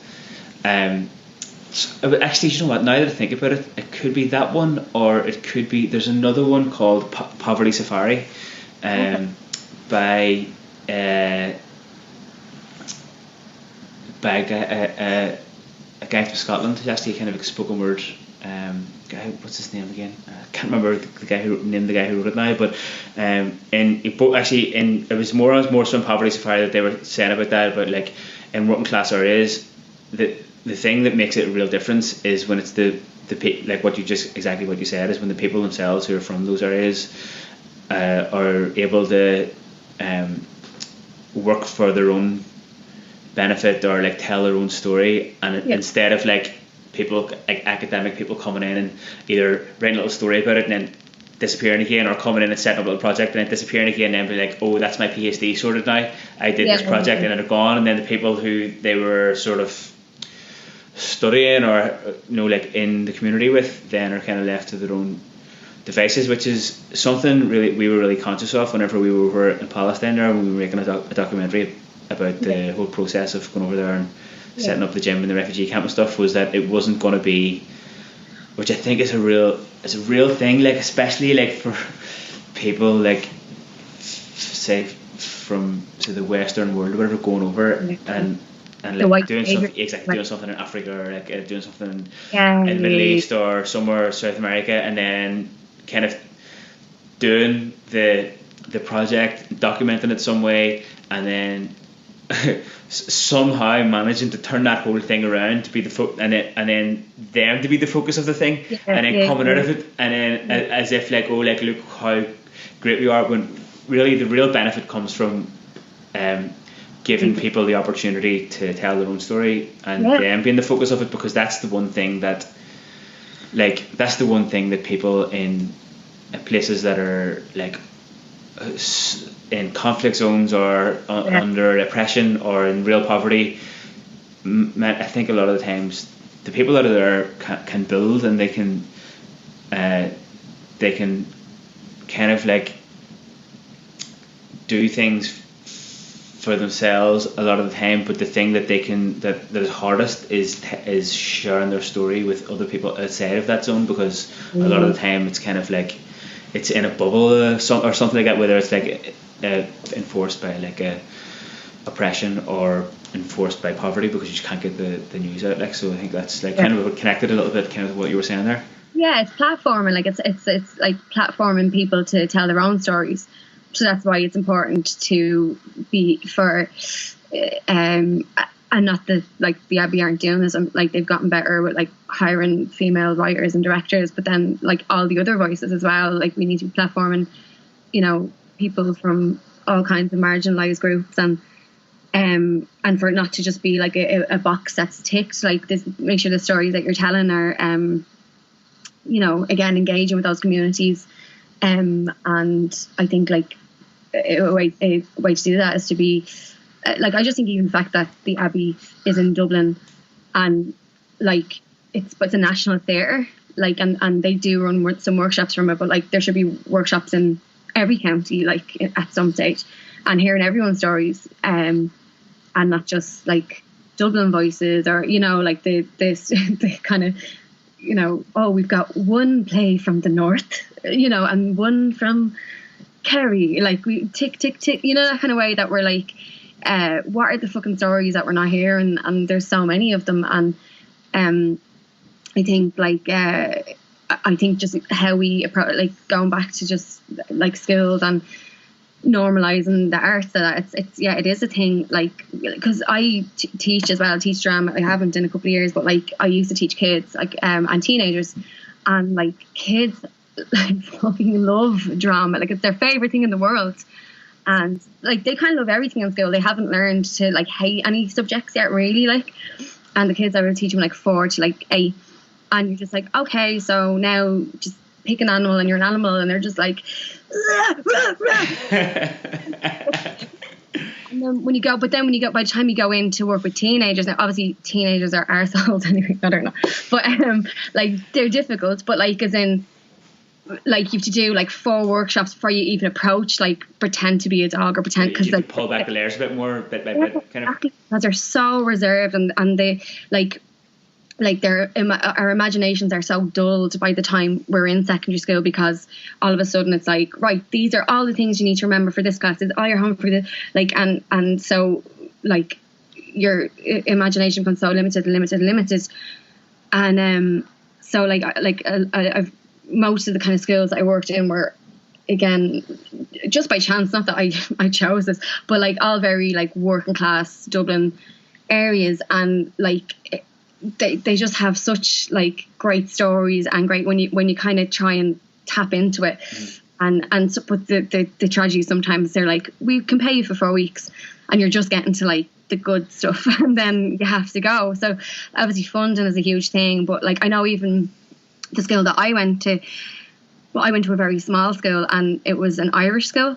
actually, you know what, now that I think about it, it could be that one, or it could be, there's another one called Poverty Safari by a guy from Scotland who's actually kind of a spoken word guy. What's his name again? I can't remember the guy who wrote it now, but it was more so in Poverty Safari that they were saying about that, about like in working class areas that the thing that makes it a real difference is when it's like what you said, is when the people themselves who are from those areas are able to work for their own benefit, or like tell their own story, and instead of like people, like academic people, coming in and either writing a little story about it and then disappearing again, or coming in and setting up a little project and then disappearing again, and then be like, oh, that's my PhD sorted now, I did this project, and then they're gone. And then the people who they were sort of studying, or like in the community with, then are kind of left to their own devices, which is something really we were really conscious of whenever we were over in Palestine there, when we were making a documentary about the whole process of going over there and setting up the gym and the refugee camp and stuff, was that it wasn't going to be, which I think is a real thing, like especially like for people like say from the Western world or whatever, going over and like doing something in Africa, or like doing something in the Middle East or somewhere South America, and then kind of doing the project, documenting it some way, and then somehow managing to turn that whole thing around to be and then them to be the focus of the thing, and then coming out of it, and then as if like, oh, like look how great we are, when really the real benefit comes from giving people the opportunity to tell their own story, and them being the focus of it, because that's the one thing that people in places that are like in conflict zones, or under oppression, or in real poverty, I think a lot of the times the people that are there can build, and they can kind of like do things for themselves a lot of the time, but the thing that that is hardest is sharing their story with other people outside of that zone, because a lot of the time it's kind of like it's in a bubble or something like that, whether it's like enforced by like oppression, or enforced by poverty, because you just can't get the news out, like. So I think that's like kind of connected a little bit kind of what you were saying there. Yeah, it's platforming, like it's like platforming people to tell their own stories. So that's why it's important to be for and not that like the Abbey aren't doing this, like they've gotten better with like hiring female writers and directors, but then like all the other voices as well, like we need to be platforming, people from all kinds of marginalized groups, and for it not to just be like a box that's ticked, like this, make sure the stories that you're telling are again engaging with those communities, and I think like a way to do that is to be like, I just think even the fact that the Abbey is in Dublin, and like it's a national theatre, like and they do run some workshops from it, but like there should be workshops in every county, like at some stage, and hearing everyone's stories, and not just like Dublin voices, or like the kind of oh, we've got one play from the north, and one from Kerry, like we tick that kind of way, that we're like what are the fucking stories that we're not hearing, and there's so many of them. And I think like I think just how we approach, like going back to just like schools and normalizing the arts, that it is a thing, like because I teach as well, teach drama. I haven't in a couple of years, but like I used to teach kids, like and teenagers, and like kids like fucking love drama, like it's their favorite thing in the world, and like they kind of love everything in school. They haven't learned to like hate any subjects yet, really, like. And the kids I would teach them like 4 to like 8, and you're just like, okay, so now just pick an animal, and you're an animal, and they're just like rah, rah, rah. And then when you go, by the time you go in to work with teenagers, now obviously teenagers are arseholes anyway, I don't know, but like they're difficult, but like as in like you have to do like 4 workshops before you even approach, like pretend to be a dog, or pretend, because like pull back the layers a bit more, bit by bit, kind of, because they're so reserved, and they like our imaginations are so dulled by the time we're in secondary school, because all of a sudden it's like, right, these are all the things you need to remember for this class, this is all your homework for this, like, and so like your imagination becomes so limited, and so like I've most of the kind of schools I worked in were, again, just by chance, not that I chose this, but like all very like working class Dublin areas, and like they just have such like great stories and great when you kind of try and tap into it. And so, but the tragedy sometimes they're like, we can pay you for 4 weeks and you're just getting to like the good stuff and then you have to go. So obviously funding is a huge thing, but like I know even the school that I went to, well, I went to a very small school and it was an Irish school,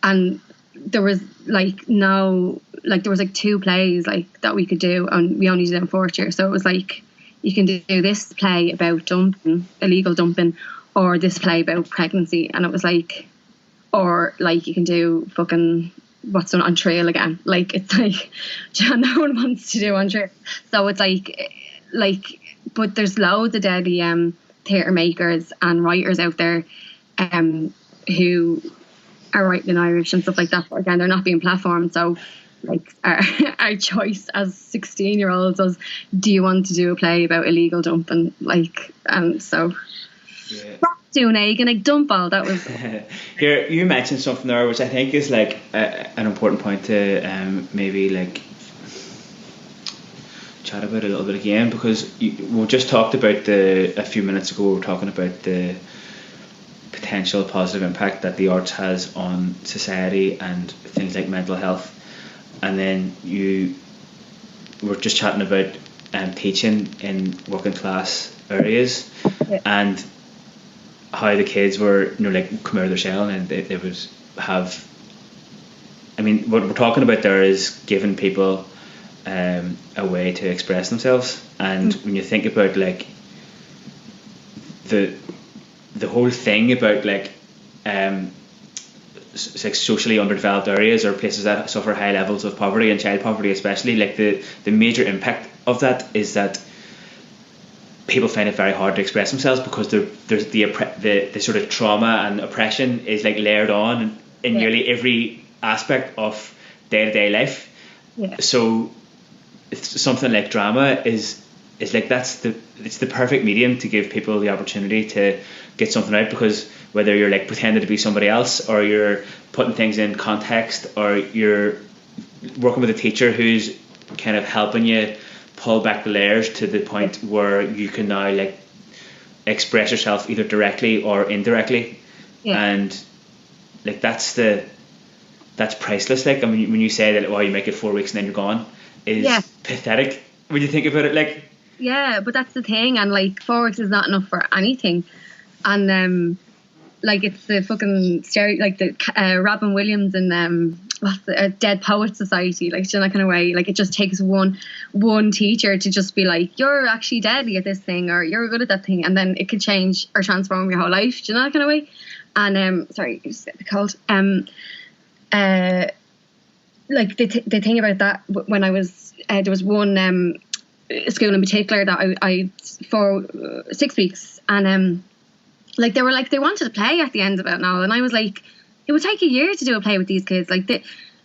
and there was like there was like 2 plays like that we could do, and we only did it in 4th year. So it was like, you can do this play about dumping, illegal dumping, or this play about pregnancy, and it was like, or like you can do fucking what's on Trail again. Like it's like, no one wants to do on Trail. So it's like, but there's loads of deadly theatre makers and writers out there who are writing in Irish and stuff like that. But again, they're not being platformed. So like our choice as 16-year-olds was, do you want to do a play about illegal dumping? Like, so doing like dump all that was. Here, you mentioned something there which I think is like an important point to maybe like chat about a little bit again, because we just talked about a few minutes ago, we were talking about the potential positive impact that the arts has on society and things like mental health, and then you were just chatting about teaching in working class areas, and how the kids were, like, come out of their shell, and they would have, I mean, what we're talking about there is giving people a way to express themselves. And when you think about like the whole thing about like socially underdeveloped areas or places that suffer high levels of poverty and child poverty especially, like the major impact of that is that people find it very hard to express themselves, because there's the sort of trauma and oppression is like layered on in nearly every aspect of day-to-day life. So something like drama is like, it's the perfect medium to give people the opportunity to get something out, because whether you're like pretending to be somebody else, or you're putting things in context, or you're working with a teacher who's kind of helping you pull back the layers to the point where you can now like express yourself either directly or indirectly, and like that's priceless. Like, I mean, when you say that, you make it 4 weeks and then you're gone, is pathetic when you think about it. Like, but that's the thing, and like 4 weeks is not enough for anything, and like it's the fucking like the Robin Williams and what's the Dead Poets Society, like in that kind of way. Like it just takes one teacher to just be like, you're actually deadly at this thing, or you're good at that thing, and then it could change or transform your whole life. Do you know that kind of way? And sorry, I just get the cold. Like the thing about that, when I was there was one school in particular that I for 6 weeks, and like they were like, they wanted to play at the end of it and all, and I was like, it would take a year to do a play with these kids. Like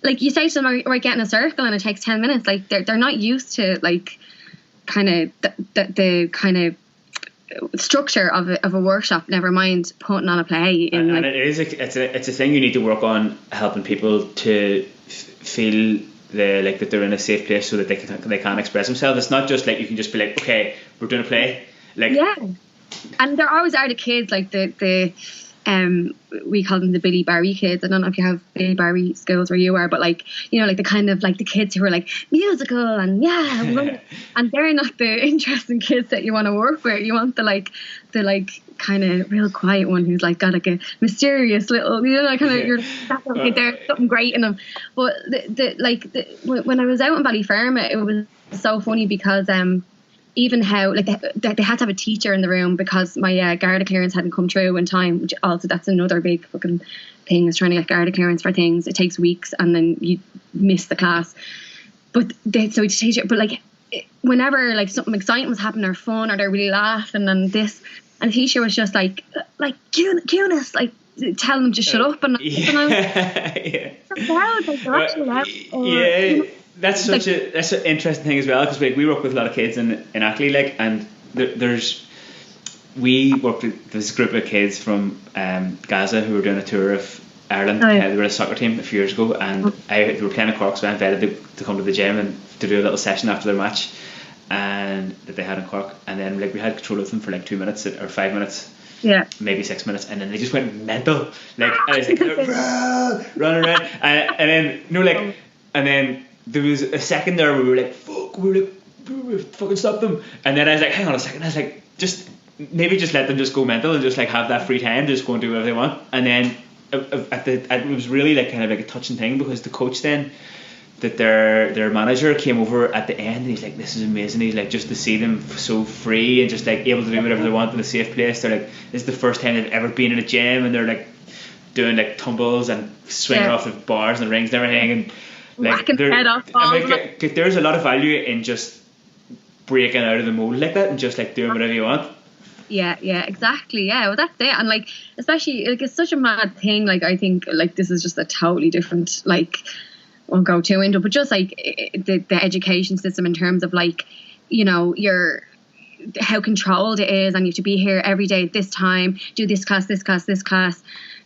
like you say to them, or get in a circle and it takes 10 minutes. Like they're not used to like kind of the kind of structure of a workshop, never mind putting on a play. And it's a thing you need to work on, helping people to feel that they're in a safe place so that they can express themselves. It's not just like you can just be like, okay, we're doing a play. Like, and there always are the kids like the we call them the Billy Barry kids. I don't know if you have Billy Barry schools where you are, but like, like the kind of like the kids who are like musical and and they're not the interesting kids that you want to work with. You want the kind of real quiet one who's like got like a mysterious little, kind of there's something great in them. But when I was out in Ballyfermot, it was so funny because even how like they had to have a teacher in the room because my Garda clearance hadn't come through in time, which also that's another big fucking thing, is trying to get Garda clearance for things. It takes weeks and then you miss the class. But so we teacher, but like whenever like something exciting was happening or fun or they're really laughing and this, and the teacher was just like Cunis, like telling them to shut up, and I was loud, like they're actually loud. That's such that's an interesting thing as well, because we work with a lot of kids in Ackley, like, and we worked with this group of kids from Gaza who were doing a tour of Ireland. They were a soccer team a few years ago, and they were playing a cork, so I invited them to come to the gym and to do a little session after their match. and that they had in Cork, and then like we had control of them for like 2 minutes or 5 minutes, maybe 6 minutes, and then they just went mental. Like I was like running around, and then and then there was a second there where we were like fuck, we fucking stop them, and then I was like hang on a second, I was like just let them just go mental and just like have that free time to just go and do whatever they want. And then it was really like kind of like a touching thing, because the coach then, that their manager came over at the end, and he's like, this is amazing. He's like, just to see them so free and just like able to do whatever they want in a safe place. They're like, this is the first time they've ever been in a gym, and they're like doing like tumbles and swinging off the bars and the rings and everything, and like head off balls. Like, there's a lot of value in just breaking out of the mold like that and just like doing whatever you want. Yeah, exactly. Yeah, well, that's it. And like, especially, like, it's such a mad thing. Like, I think like this is just a totally different, like, won't go too into it, but just like the education system in terms of like, you know, how controlled it is, and you have to be here every day at this time, do this class,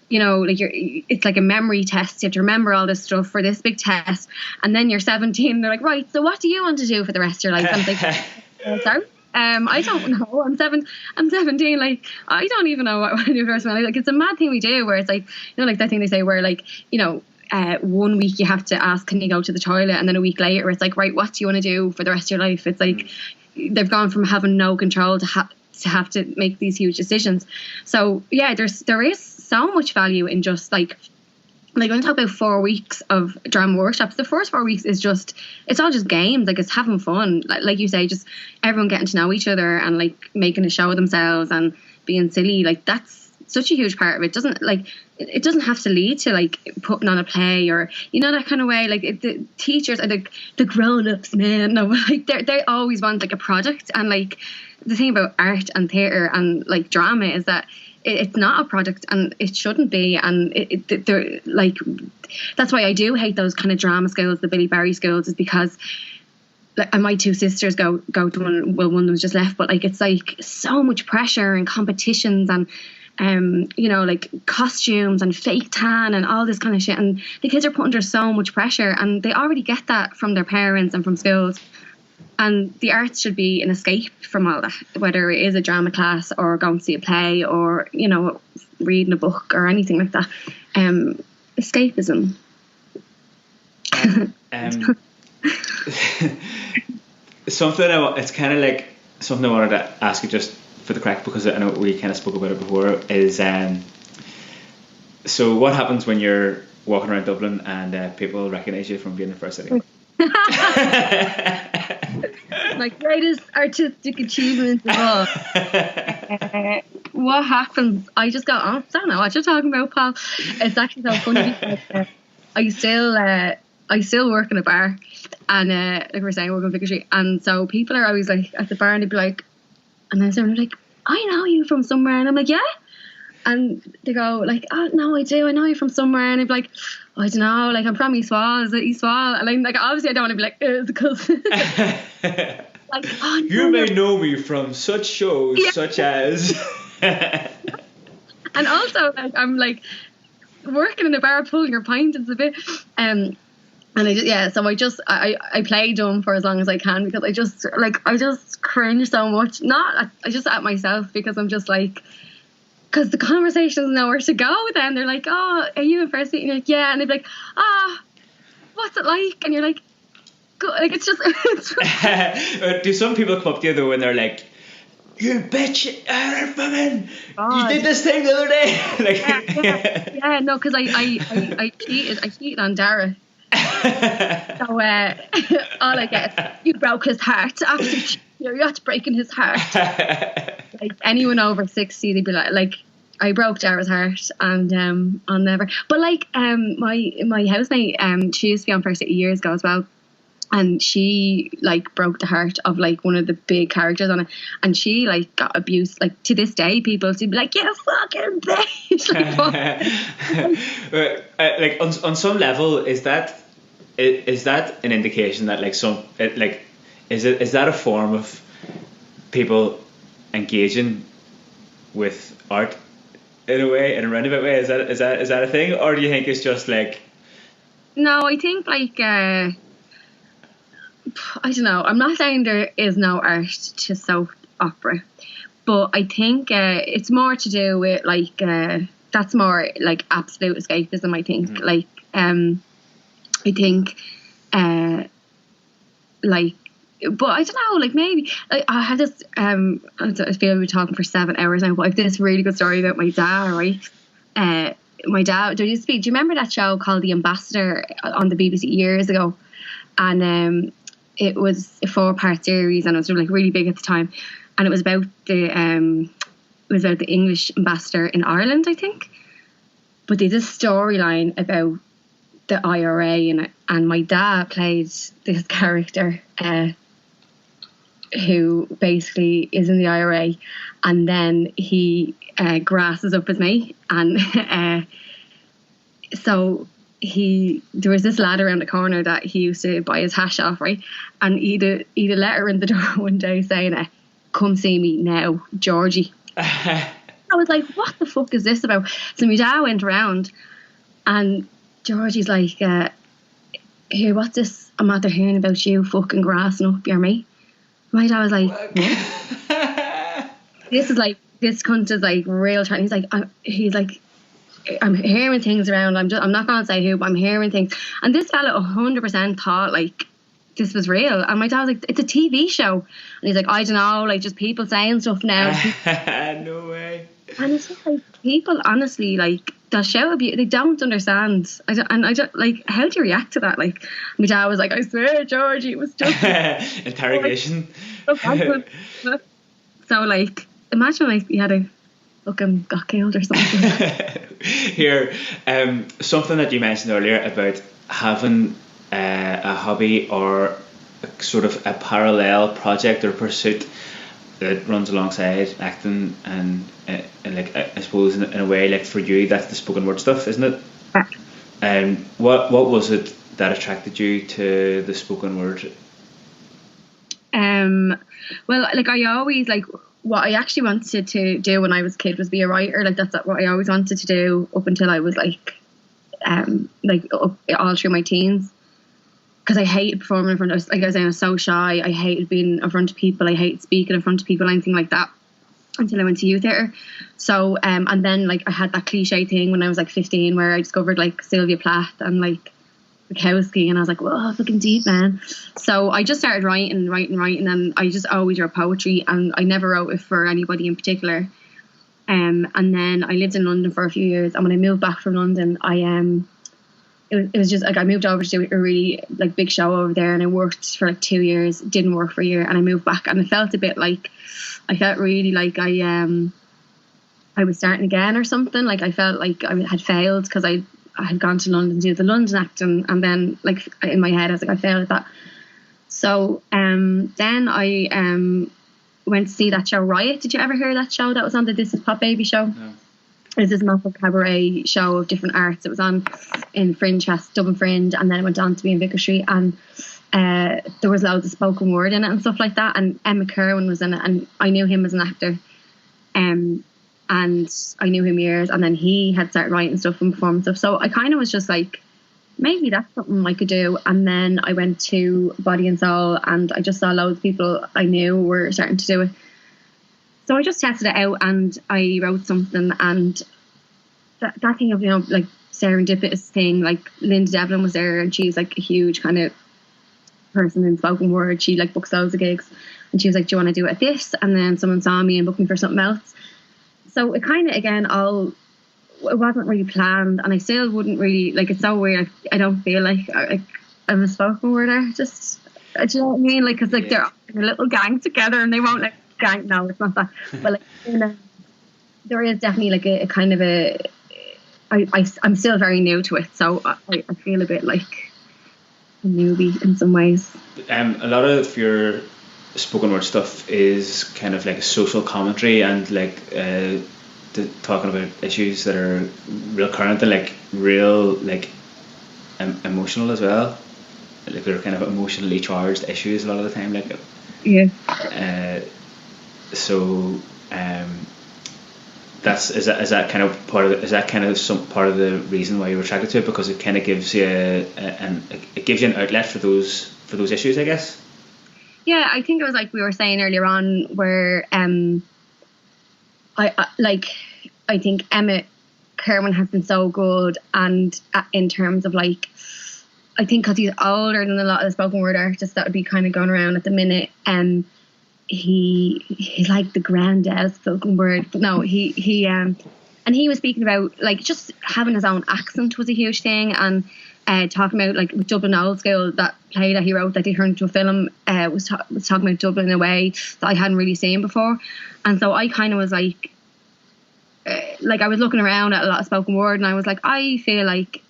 you know, like it's like a memory test. You have to remember all this stuff for this big test, and then you're 17 and they're like, right, so what do you want to do for the rest of your life? And it's like, sorry, I don't know. I'm 17. Like, I don't even know what I want to do for the rest of my life. Like, it's a mad thing we do, where it's like, you know, like that thing they say where like, you know, 1 week you have to ask, can you go to the toilet? And then a week later it's like, right, what do you want to do for the rest of your life? It's like they've gone from having no control to have to make these huge decisions. So yeah, there is so much value in just like when I talk about 4 weeks of drama workshops, the first 4 weeks is just, it's all just games. Like, it's having fun. Like you say, just everyone getting to know each other and like making a show of themselves and being silly. Like, that's such a huge part of it. It doesn't have to lead to like putting on a play or, you know, that kind of way. Like, the teachers are the grown-ups, man. No, like they always want like a product. And like the thing about art and theatre and like drama is that it's not a product, and it shouldn't be. And they're like, that's why I do hate those kind of drama schools, the Billy Barry schools, is because like, and my two sisters go to one. Well, one of them's just left, but like it's like so much pressure and competitions and you know, like costumes and fake tan and all this kind of shit, and the kids are put under so much pressure, and they already get that from their parents and from schools. And the arts should be an escape from all that, whether it is a drama class or going to see a play or, you know, reading a book or anything like that. Escapism. It's kind of like something I wanted to ask you just for the crack, because I know we kind of spoke about it before, is so what happens when you're walking around Dublin and people recognise you from being the first city? My greatest artistic achievement of all. What happens? I just go, I don't know what you're talking about, Paul. It's actually so funny because I still work in a bar, and like we're saying, we're going to Vicar Street, and so people are always like at the bar and they'd be like, and then someone would be like, I know you from somewhere, and I'm like, yeah. And they go like, oh no, I do, I know you from somewhere, and I'd be like, oh, I don't know, like I'm from East Wall, is it East Wall? And like obviously I don't want to be like, it's because like, oh, no, you may know me from such shows such as and also like I'm like working in a bar pulling your pint, it's a bit and I play dumb for as long as I can, because I just cringe so much, I just at myself, because I'm just like, because the conversation is nowhere to go. Then they're like, oh, are you in first seat? And you're like, yeah. And they'd be like, what's it like? And you're like, good. Like, it's just do some people come up to you though and they're like, you bitch, fucking, you did this thing the other day? Like, yeah, no, because I cheated on Dara. So all I get is, you broke his heart. Absolutely, you're not breaking his heart. Like, anyone over 60, they'd be like I broke Dara's heart, and I'll never. But like my housemate, she used to be on First City years ago as well, and she like broke the heart of like one of the big characters on it, and she like got abused. Like, to this day, people would be like, you fucking bitch. Like on some level, is that an indication that like is that a form of people engaging with art in a roundabout way? Is that a thing, or do you think it's just like? No, I think like I don't know. I'm not saying there is no art to soap opera, but I think it's more to do with like that's more like absolute escapism. I think I think like. But I don't know, like maybe like, I had this. I feel we're talking for 7 hours now, but I have this really good story about my dad. Right, my dad. Do you remember that show called The Ambassador on the BBC years ago? And it was a 4-part series, and it was like really big at the time. And it was about the English ambassador in Ireland, I think. But there's this storyline about the IRA in it, and my dad played this character who basically is in the IRA, and then he grasses up as me, and so there was this lad around the corner that he used to buy his hash off, right? And he'd a letter in the door one day saying, "Come see me now, Georgie." I was like, what the fuck is this about? So my dad went around, and Georgie's like, here, what's this I'm after hearing about you fucking grassing up your mate? My dad was like, what? This cunt is like real trying. He's like, I'm hearing things around. I'm not going to say who, but I'm hearing things. And this fella 100% thought like this was real. And my dad was like, it's a TV show. And he's like, I don't know, like just people saying stuff now. No way. And it's just like people honestly like they'll shout at you. They don't understand. I don't like. How do you react to that? Like my dad was like, I swear, Georgie, it was just interrogation. So like, imagine like you had a fucking got killed or something. Here, something that you mentioned earlier about having a hobby or a sort of a parallel project or pursuit that runs alongside acting, and like I suppose in a way, like for you, that's the spoken word stuff, isn't it? Yeah. What was it that attracted you to the spoken word? Well, like I always like what I actually wanted to do when I was a kid was be a writer. Like that's what I always wanted to do up until I was like all through my teens. Because I hated performing in front of, like I was saying, I was so shy. I hated being in front of people. I hated speaking in front of people, anything like that, until I went to youth theatre. So, and then like I had that cliche thing when I was like 15 where I discovered like Sylvia Plath and like Bukowski, and I was like, whoa, fucking deep, man. So I just started writing, and I just always wrote poetry, and I never wrote it for anybody in particular. And then I lived in London for a few years, and when I moved back from London, it was just like I moved over to do a really like big show over there, and I worked for like 2 years, didn't work for a year, and I moved back, and I felt a bit like I felt really like I was starting again or something. Like I felt like I had failed because I had gone to London to do the London act, and then like in my head I was like I failed at that. So then I went to see that show Riot. Did you ever hear that show that was on the This Is Pop Baby show? No. It was this massive cabaret show of different arts. It was on in Fringe Fest, Dublin Fringe, and then it went on to be in Vicar Street, and there was loads of spoken word in it and stuff like that, and Emma Kerwin was in it, and I knew him as an actor, and I knew him years, and then he had started writing stuff and performing stuff, so I kind of was just like, maybe that's something I could do. And then I went to Body and Soul, and I just saw loads of people I knew were starting to do it. So I just tested it out, and I wrote something, and that thing of, you know, like serendipitous thing, like Linda Devlin was there, and she's like a huge kind of person in spoken word. She like books loads of gigs, and she was like, do you want to do it at this? And then someone saw me and booked me for something else. So it kind of, again, it wasn't really planned, and I still wouldn't really, like, it's so weird. I don't feel like I'm a spoken word artist. Do you know what I mean? Like, because like they're a little gang together, and they won't like gang. No, it's not that. But like, there is definitely like a kind of a. I'm still very new to it, so I feel a bit like a newbie in some ways. A lot of your spoken word stuff is kind of like a social commentary, and like talking about issues that are real current and like real like emotional as well. Like they're kind of emotionally charged issues a lot of the time. Like is that kind of part of it? Is that kind of some part of the reason why you're attracted to it, because it kind of gives you an outlet for those issues, I guess? Yeah, I think it was like we were saying earlier on, where I think Emmett Kerwin has been so good, and in terms of like, I think because he's older than a lot of the spoken word artists that would be kind of going around at the minute, he's like the granddad spoken word. But no, he and he was speaking about like just having his own accent was a huge thing, and talking about like with Dublin Old School, that play that he wrote that he turned into a film, was talking about Dublin in a way that I hadn't really seen before. And so I kind of was like I was looking around at a lot of spoken word, and I was like, I feel like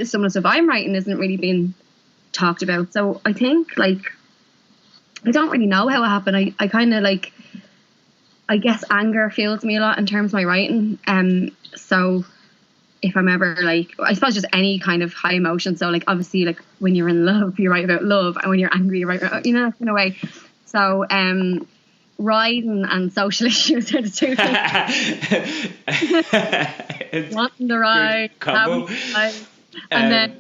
some of the stuff I'm writing isn't really being talked about. So I think like, I don't really know how it happened. I kind of like, I guess anger fuels me a lot in terms of my writing. So if I'm ever like, I suppose just any kind of high emotion. So like, obviously like when you're in love, you write about love, and when you're angry, you write about, in a way. So riding and social issues are the two things. Wanting to ride, having to ride, and then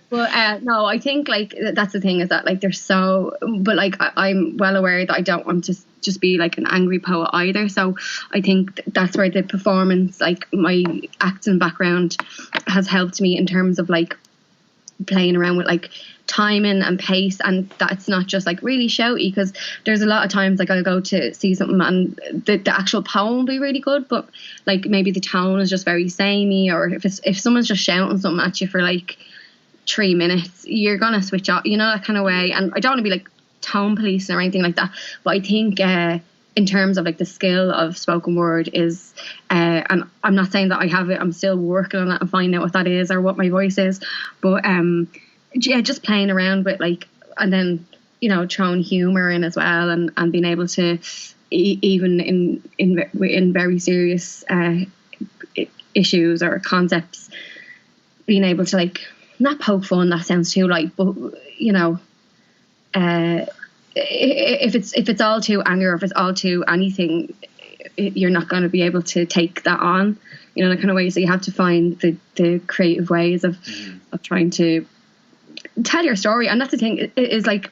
but no, I think like that's the thing, is that like they're so, but like I'm well aware that I don't want to just be like an angry poet either. So I think that's where the performance, like my acting background, has helped me in terms of like playing around with like timing and pace, and that's not just like really shouty, because there's a lot of times like I'll go to see something and the actual poem will be really good, but like maybe the tone is just very samey, or if someone's just shouting something at you for like 3 minutes, you're gonna switch off, that kind of way. And I don't want to be like tone policing or anything like that, but I think in terms of like the skill of spoken word is and I'm not saying that I have it, I'm still working on that and finding out what that is or what my voice is, but yeah, just playing around with like, and then throwing humor in as well, and being able to even in very serious issues or concepts, being able to like not poke fun, that sounds too light, but if it's all too anger, or if it's all too anything, you're not going to be able to take that on, that kind of way. So you have to find the creative ways of trying to tell your story. And that's the thing, it is like,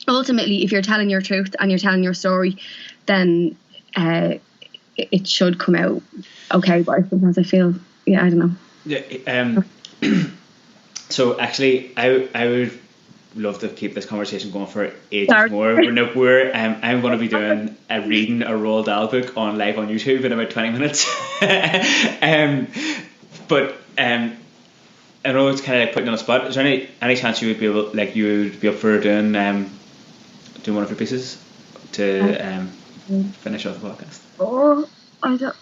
ultimately, if you're telling your truth and you're telling your story, then it should come out okay. But sometimes I feel, I don't know. Yeah. So actually, I would love to keep this conversation going for ages more. I'm going to be doing reading a Roald Dahl book live on YouTube in about 20 minutes. But I know it's kind of like putting you on the spot. Is there any chance you would be able, like, you would be up for doing one of your pieces to finish off the podcast? Oh, I don't.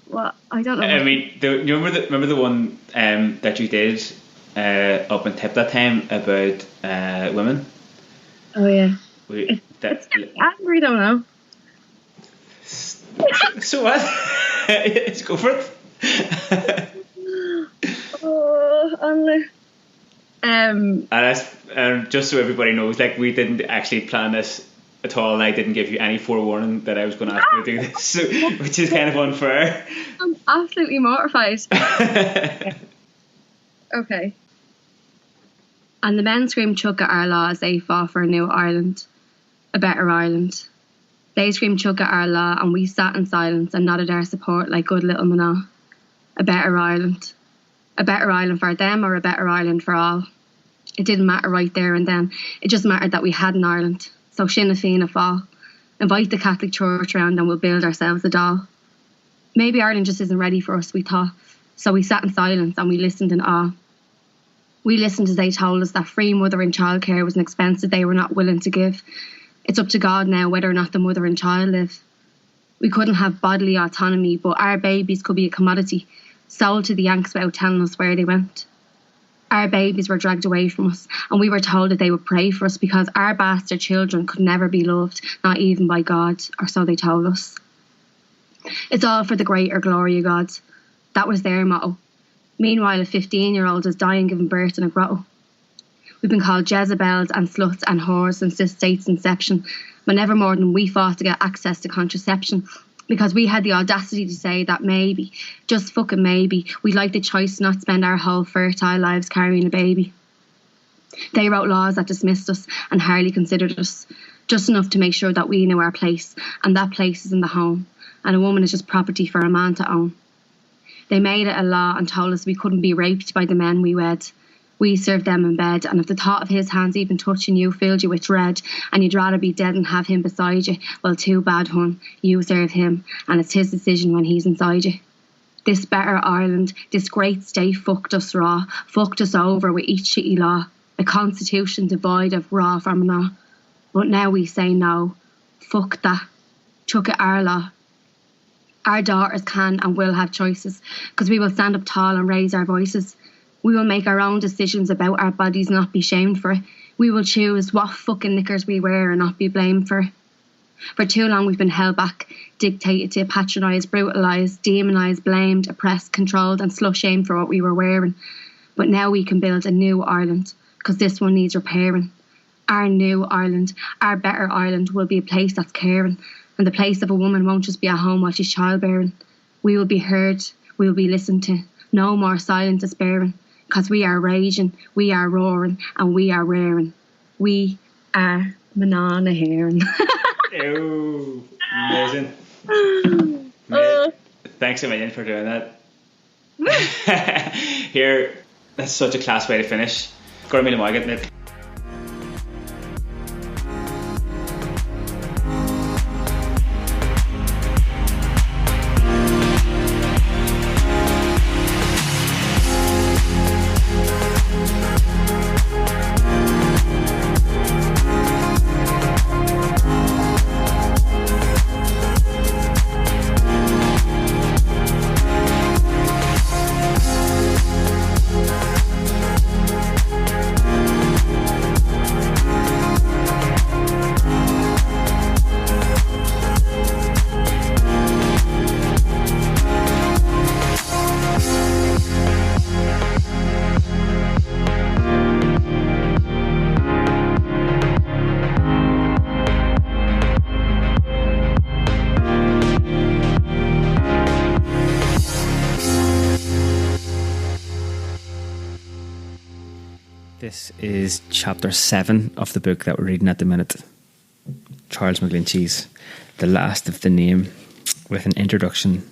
Well, I don't know. I mean, you remember the one that you did up in Tip that time about women? Oh yeah. I really don't know. So what? Let's go for it. And that's, just so everybody knows, like, we didn't actually plan this at all, and I didn't give you any forewarning that I was going to ask you to do this, so, which is kind of unfair. I'm absolutely mortified. Okay. And the men screamed "Chugga" at our law as they fought for a new Ireland, a better Ireland. They screamed "Chugga" at our law, and we sat in silence and nodded our support like good little Mana. A better Ireland. A better Ireland for them, or a better Ireland for all. It didn't matter right there and then. It just mattered that we had an Ireland. So Sinn Féin fall. Invite the Catholic Church round and we'll build ourselves a doll. Maybe Ireland just isn't ready for us, we thought. So we sat in silence and we listened in awe. We listened as they told us that free mother and childcare was an expense that they were not willing to give. It's up to God now whether or not the mother and child live. We couldn't have bodily autonomy, but our babies could be a commodity, sold to the Yanks without telling us where they went. Our babies were dragged away from us, and we were told that they would pray for us because our bastard children could never be loved, not even by God, or so they told us. It's all for the greater glory of God. That was their motto. Meanwhile, a 15-year-old is dying giving birth in a grotto. We've been called Jezebels and sluts and whores since this state's inception, but never more than we fought to get access to contraception, because we had the audacity to say that maybe, just fucking maybe, we'd like the choice to not spend our whole fertile lives carrying a baby. They wrote laws that dismissed us and hardly considered us, just enough to make sure that we knew our place, and that place is in the home, and a woman is just property for a man to own. They made it a law and told us we couldn't be raped by the men we wed. We served them in bed, and if the thought of his hands even touching you filled you with dread, and you'd rather be dead than have him beside you, well, too bad, hun, you serve him, and it's his decision when he's inside you. This better Ireland, this great state fucked us raw, fucked us over with each shitty law, a constitution devoid of raw from law. But now we say no, fuck that, chuck it our law. Our daughters can and will have choices, because we will stand up tall and raise our voices. We will make our own decisions about our bodies and not be shamed for it. We will choose what fucking knickers we wear and not be blamed for it. For too long we've been held back, dictated to, patronised, brutalised, demonised, blamed, oppressed, controlled and slut-shamed for what we were wearing. But now we can build a new Ireland, because this one needs repairing. Our new Ireland, our better Ireland, will be a place that's caring, and the place of a woman won't just be a home while she's childbearing. We will be heard, we will be listened to, no more silent despairing, because we are raging, we are roaring, and we are raring. We are Manana Heron. Ew, amazing. Thanks a million for doing that. Here, that's such a class way to finish. Go to me getting it. This is chapter 7 of the book that we're reading at the minute. Charles McGlinchey's The Last of the Name, with an introduction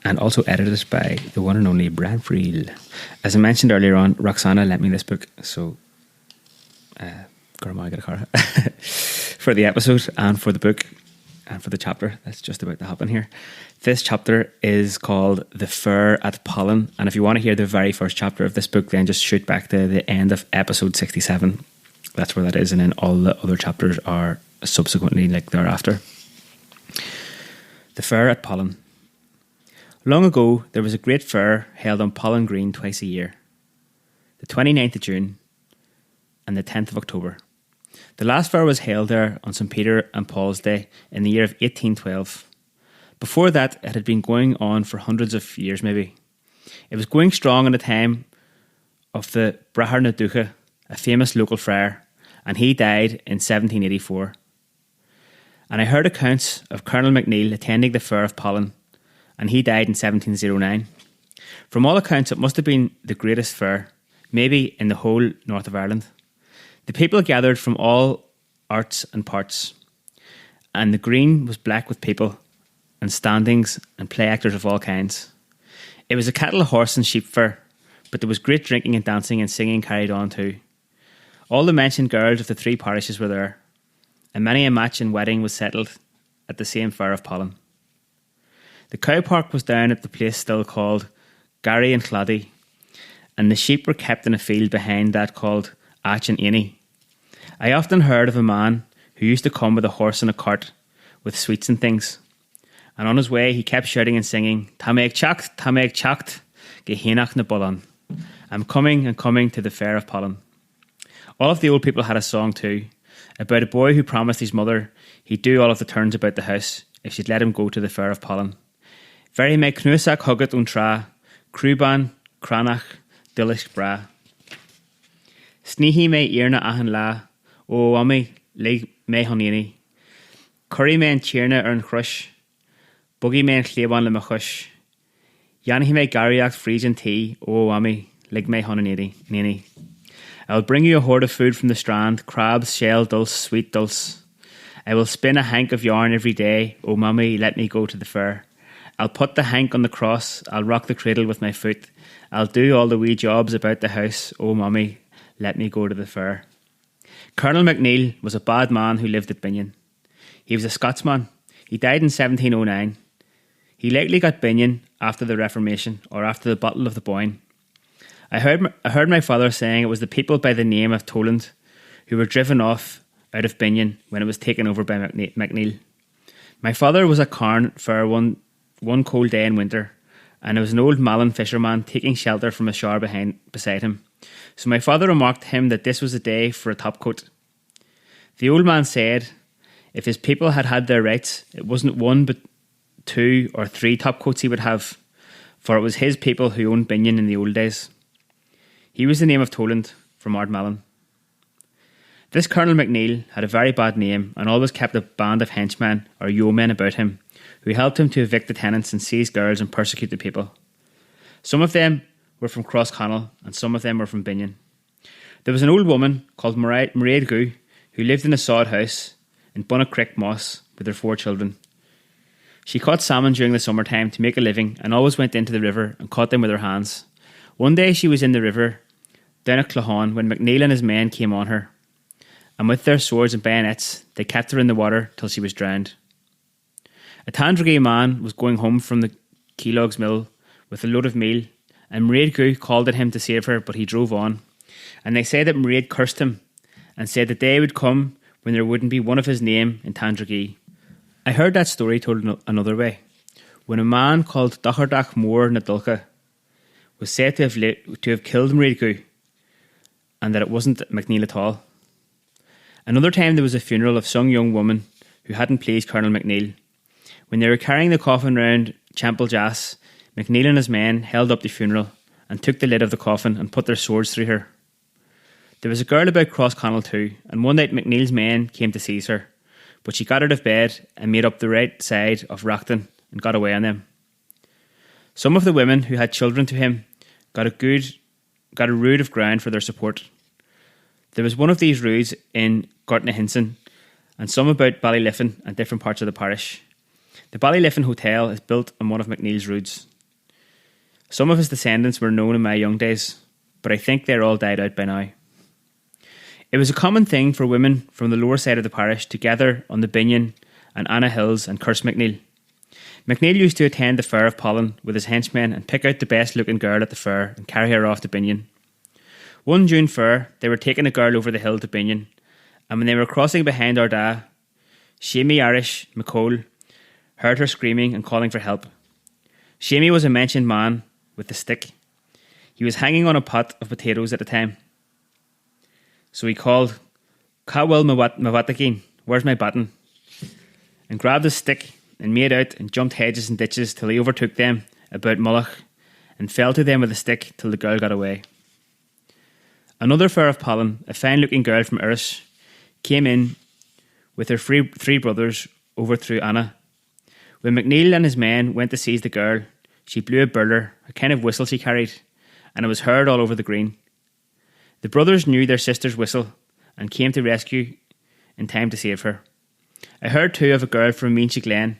and also edited by the one and only Brad Friel. As I mentioned earlier on, Roxanna lent me this book, so for the episode and for the book and for the chapter that's just about to happen here. This chapter is called The Fair at Pollen, and if you want to hear the very first chapter of this book, then just shoot back to the end of episode 67. That's where that is, and then all the other chapters are subsequently like thereafter. The Fair at Pollen. Long ago, there was a great fair held on Pollen Green twice a year, the 29th of June and the 10th of October. The last fair was held there on St. Peter and Paul's Day in the year of 1812. Before that, it had been going on for hundreds of years maybe. It was going strong in the time of the Brahar na Ducha, a famous local friar, and he died in 1784. And I heard accounts of Colonel McNeill attending the Fair of Pollen, and he died in 1709. From all accounts, it must have been the greatest fair, maybe in the whole north of Ireland. The people gathered from all arts and parts, and the green was black with people, and standings and play actors of all kinds. It was a cattle, horse and sheep fair, but there was great drinking and dancing and singing carried on too. All the mentioned girls of the 3 parishes were there, and many a match and wedding was settled at the same fair of Pollen. The cow park was down at the place still called Gary and Claddy, and the sheep were kept in a field behind that called Ach and Amy. I often heard of a man who used to come with a horse and a cart with sweets and things, and on his way he kept shouting and singing, Ta meg chacht, gehenach na bullan. I'm coming and coming to the Fair of Pollen. All of the old people had a song too, about a boy who promised his mother he'd do all of the turns about the house if she'd let him go to the Fair of Pollen. Very me knusak hugget und tra, kruban, kranach, dillish bra. Sneehi me earna ahan la, o wami, leg me honini. Curry men cheerna earn crush. Buggy men cleaban le machush. Yanhi me gariac freezing tea, oh wammy, like me honini, nini. I will bring you a hoard of food from the strand, crabs, shell, dulse, sweet dulse. I will spin a hank of yarn every day, oh mummy, let me go to the fair. I'll put the hank on the cross, I'll rock the cradle with my foot. I'll do all the wee jobs about the house, oh mummy, let me go to the fair. Colonel MacNeil was a bad man who lived at Binion. He was a Scotsman. He died in 1709. He likely got Binion after the Reformation or after the Battle of the Boyne. I heard my father saying it was the people by the name of Toland who were driven off out of Binion when it was taken over by MacNeil. My father was at Carn for one cold day in winter, and there was an old Malin fisherman taking shelter from a shower beside him. So my father remarked to him that this was a day for a topcoat. The old man said if his people had had their rights, it wasn't one but 2 or 3 topcoats he would have, for it was his people who owned Binion in the old days. He was the name of Toland from Ardmalin. This Colonel MacNeil had a very bad name and always kept a band of henchmen or yeomen about him who helped him to evict the tenants and seize girls and persecute the people. Some of them were from Crossconnell and some of them were from Binion. There was an old woman called Mairead Gu who lived in a sod house in Bunnock Creek Moss with her 4 children. She caught salmon during the summertime to make a living and always went into the river and caught them with her hands. One day she was in the river down at Claughaun when MacNeil and his men came on her, and with their swords and bayonets they kept her in the water till she was drowned. A Tandragee man was going home from the Keelogs mill with a load of meal, and Mairead Gu called at him to save her, but he drove on. And they say that Mairead cursed him and said the day would come when there wouldn't be one of his name in Tandragee. I heard that story told another way, when a man called Dochardach Mór na Dulca was said to have killed Mairead Gu, and that it wasn't MacNeil at all. Another time there was a funeral of some young woman who hadn't pleased Colonel MacNeil. When they were carrying the coffin round Champel Jas, MacNeil and his men held up the funeral and took the lid of the coffin and put their swords through her. There was a girl about Crossconnell too, and one night MacNeil's men came to seize her, but she got out of bed and made up the right side of Rockton and got away on them. Some of the women who had children to him got a rood of ground for their support. There was one of these roods in Gortnahinson and some about Ballyliffin and different parts of the parish. The Ballyliffin Hotel is built on one of MacNeil's roods. Some of his descendants were known in my young days, but I think they're all died out by now. It was a common thing for women from the lower side of the parish to gather on the Binion and Anna Hills and curse MacNeil. MacNeil used to attend the fair of Pollen with his henchmen and pick out the best looking girl at the fair and carry her off to Binion. One June fair, they were taking a girl over the hill to Binion, and when they were crossing behind Ardagh, Shamey Irish McCole heard her screaming and calling for help. Shamey was a mentioned man with the stick. He was hanging on a pot of potatoes at the time. So he called, "Cawil Mawatakin, where's my baton?" and grabbed his stick and made out and jumped hedges and ditches till he overtook them about Mullach and fell to them with a stick till the girl got away. Another fair of Pollen, a fine-looking girl from Irish, came in with her 3 brothers over through Anna. When MacNeil and his men went to seize the girl, she blew a burler, a kind of whistle she carried, and it was heard all over the green. The brothers knew their sister's whistle and came to rescue in time to save her. I heard too of a girl from Meansha Glen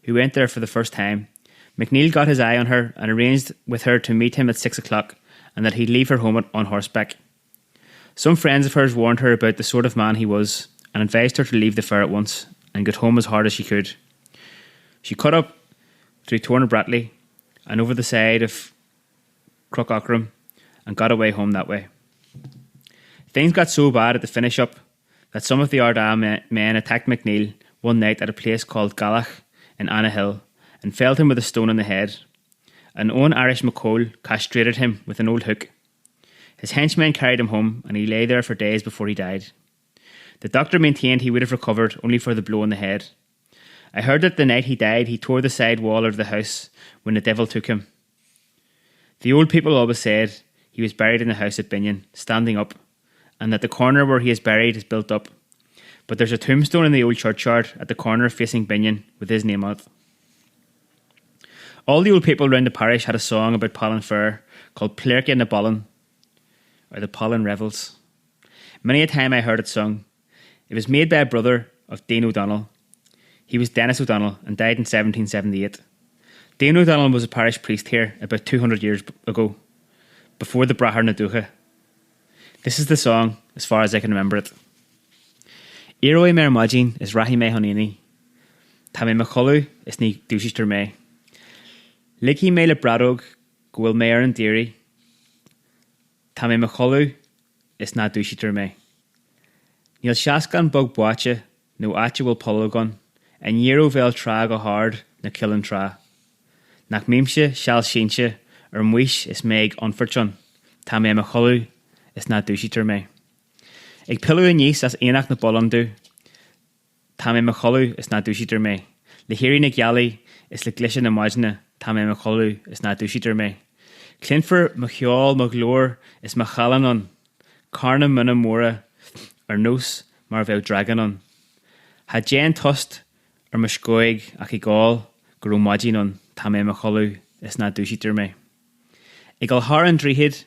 who went there for the first time. MacNeil got his eye on her and arranged with her to meet him at 6 o'clock and that he'd leave her home on horseback. Some friends of hers warned her about the sort of man he was and advised her to leave the fair at once and get home as hard as she could. She cut up through Torna Bratley and over the side of Crocockram and got away home that way. Things got so bad at the finish up that some of the Ardagh men attacked MacNeil one night at a place called Galach in Anna Hill and felled him with a stone on the head. An own Irish McCole castrated him with an old hook. His henchmen carried him home and he lay there for days before he died. The doctor maintained he would have recovered only for the blow on the head. I heard that the night he died he tore the side wall out of the house when the devil took him. The old people always said he was buried in the house at Binion, standing up, and that the corner where he is buried is built up. but there's a tombstone in the old churchyard at the corner facing Binion with his name on it. All the old people round the parish had a song about Pollen Fair called Pleirky and the Pollen, or the Pollen Revels. Many a time I heard it sung. It was made by a brother of Dean O'Donnell. He was Dennis O'Donnell and died in 1778. Dean O'Donnell was a parish priest here about 200 years ago, before the Brahar na Dúcha. This is the song, as far as I can remember it. Érói mer maidin is rahi me honini. Tá me macholu is ní dúsister me. Liki me le bradog gwil me an deary. Tá me macholu is na dúsister me. Níl siascan bog boache no ache will polygon and Yero vel tra go hard na killing tra. Nach mimse shall shinche mwish is meg onferchon. Tá me macholu is na dúsister me. Ik pillu in yes as enach na bolon do. Tá me macholu is na dúsister me. Le hiri na gyali is le glisha na majna. Tá me macholu is na dúsister me. Clinfer machiol maglor is machalanon. Carna munna mora nos mar vel draganon. Ha jen tust mashgoig ac I gol gro majinon. Tá me macholu is na dúsister me. Ik al har an drihid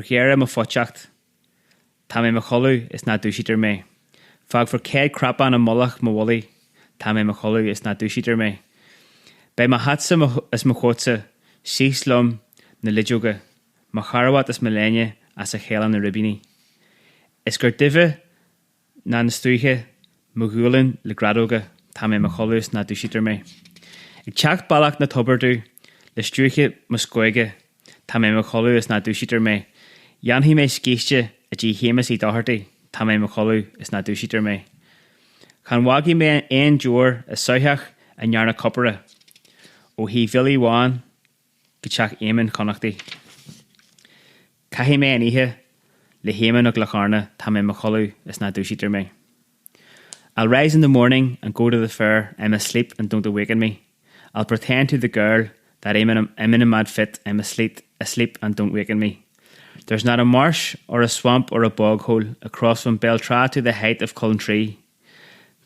gera ma fotjacht. Tá me macholu is na dúsister me. Fag for ked krapan a mollach ma wally. Tá me macholu is na dúsister me. Bei ma hatsa is ma chotsa. Síslum na lidjoga. Ma charawat is millennia as a chelan na ribini. Is gur dive na stuige magulin le gradoga. Tá me macholu is na dúsister me. Ik chacht balach na tuberdu. Le struige ma skoige. Tá me macholu is na dúsitter me. Jan hi me skiste a gi hemas I daharty. Tá me macholu is na dúsitter me. Chan wagi me ein jor a soiach a njarna coppera. O hi vili wan gachach eamon connachty. Cahi me an ihe le heman og lacharna. Tá me macholu is na dúsitter me. I'll rise in the morning and go to the fair. I'm asleep and don't awaken me. I'll pretend to the girl that I'm in a mad fit. I'm asleep and don't waken me. There's not a marsh or a swamp or a bog hole across from Beltra to the height of Cullentree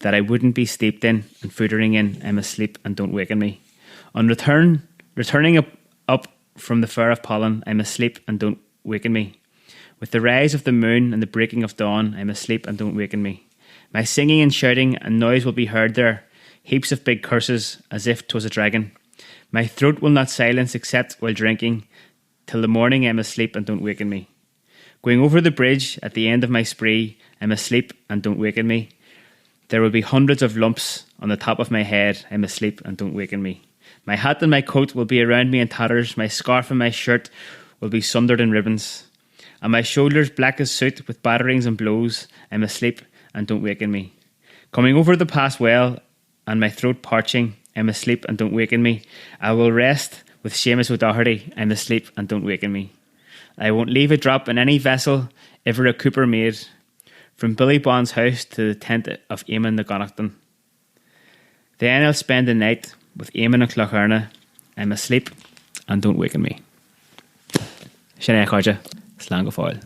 that I wouldn't be steeped in and footering in. I'm asleep and don't waken me. On returning up from the fair of Pollen, I'm asleep and don't waken me. With the rise of the moon and the breaking of dawn, I'm asleep and don't waken me. My singing and shouting and noise will be heard there, heaps of big curses, as if 'twas a dragon. My throat will not silence except while drinking. Till the morning I'm asleep and don't waken me. Going over the bridge at the end of my spree, I'm asleep and don't waken me. There will be hundreds of lumps on the top of my head. I'm asleep and don't waken me. My hat and my coat will be around me in tatters. My scarf and my shirt will be sundered in ribbons. And my shoulders black as soot with batterings and blows. I'm asleep and don't waken me. Coming over the pass well and my throat parching, I'm asleep and don't waken me. I will rest with Seamus O'Doherty. I'm asleep and don't waken me. I won't leave a drop in any vessel ever a cooper made, from Billy Bond's house to the tent of Eamon the Connachton. Then I'll spend the night with Eamon and Clocharna. I'm asleep and don't waken me. Sinead Carja, Slán go fáil.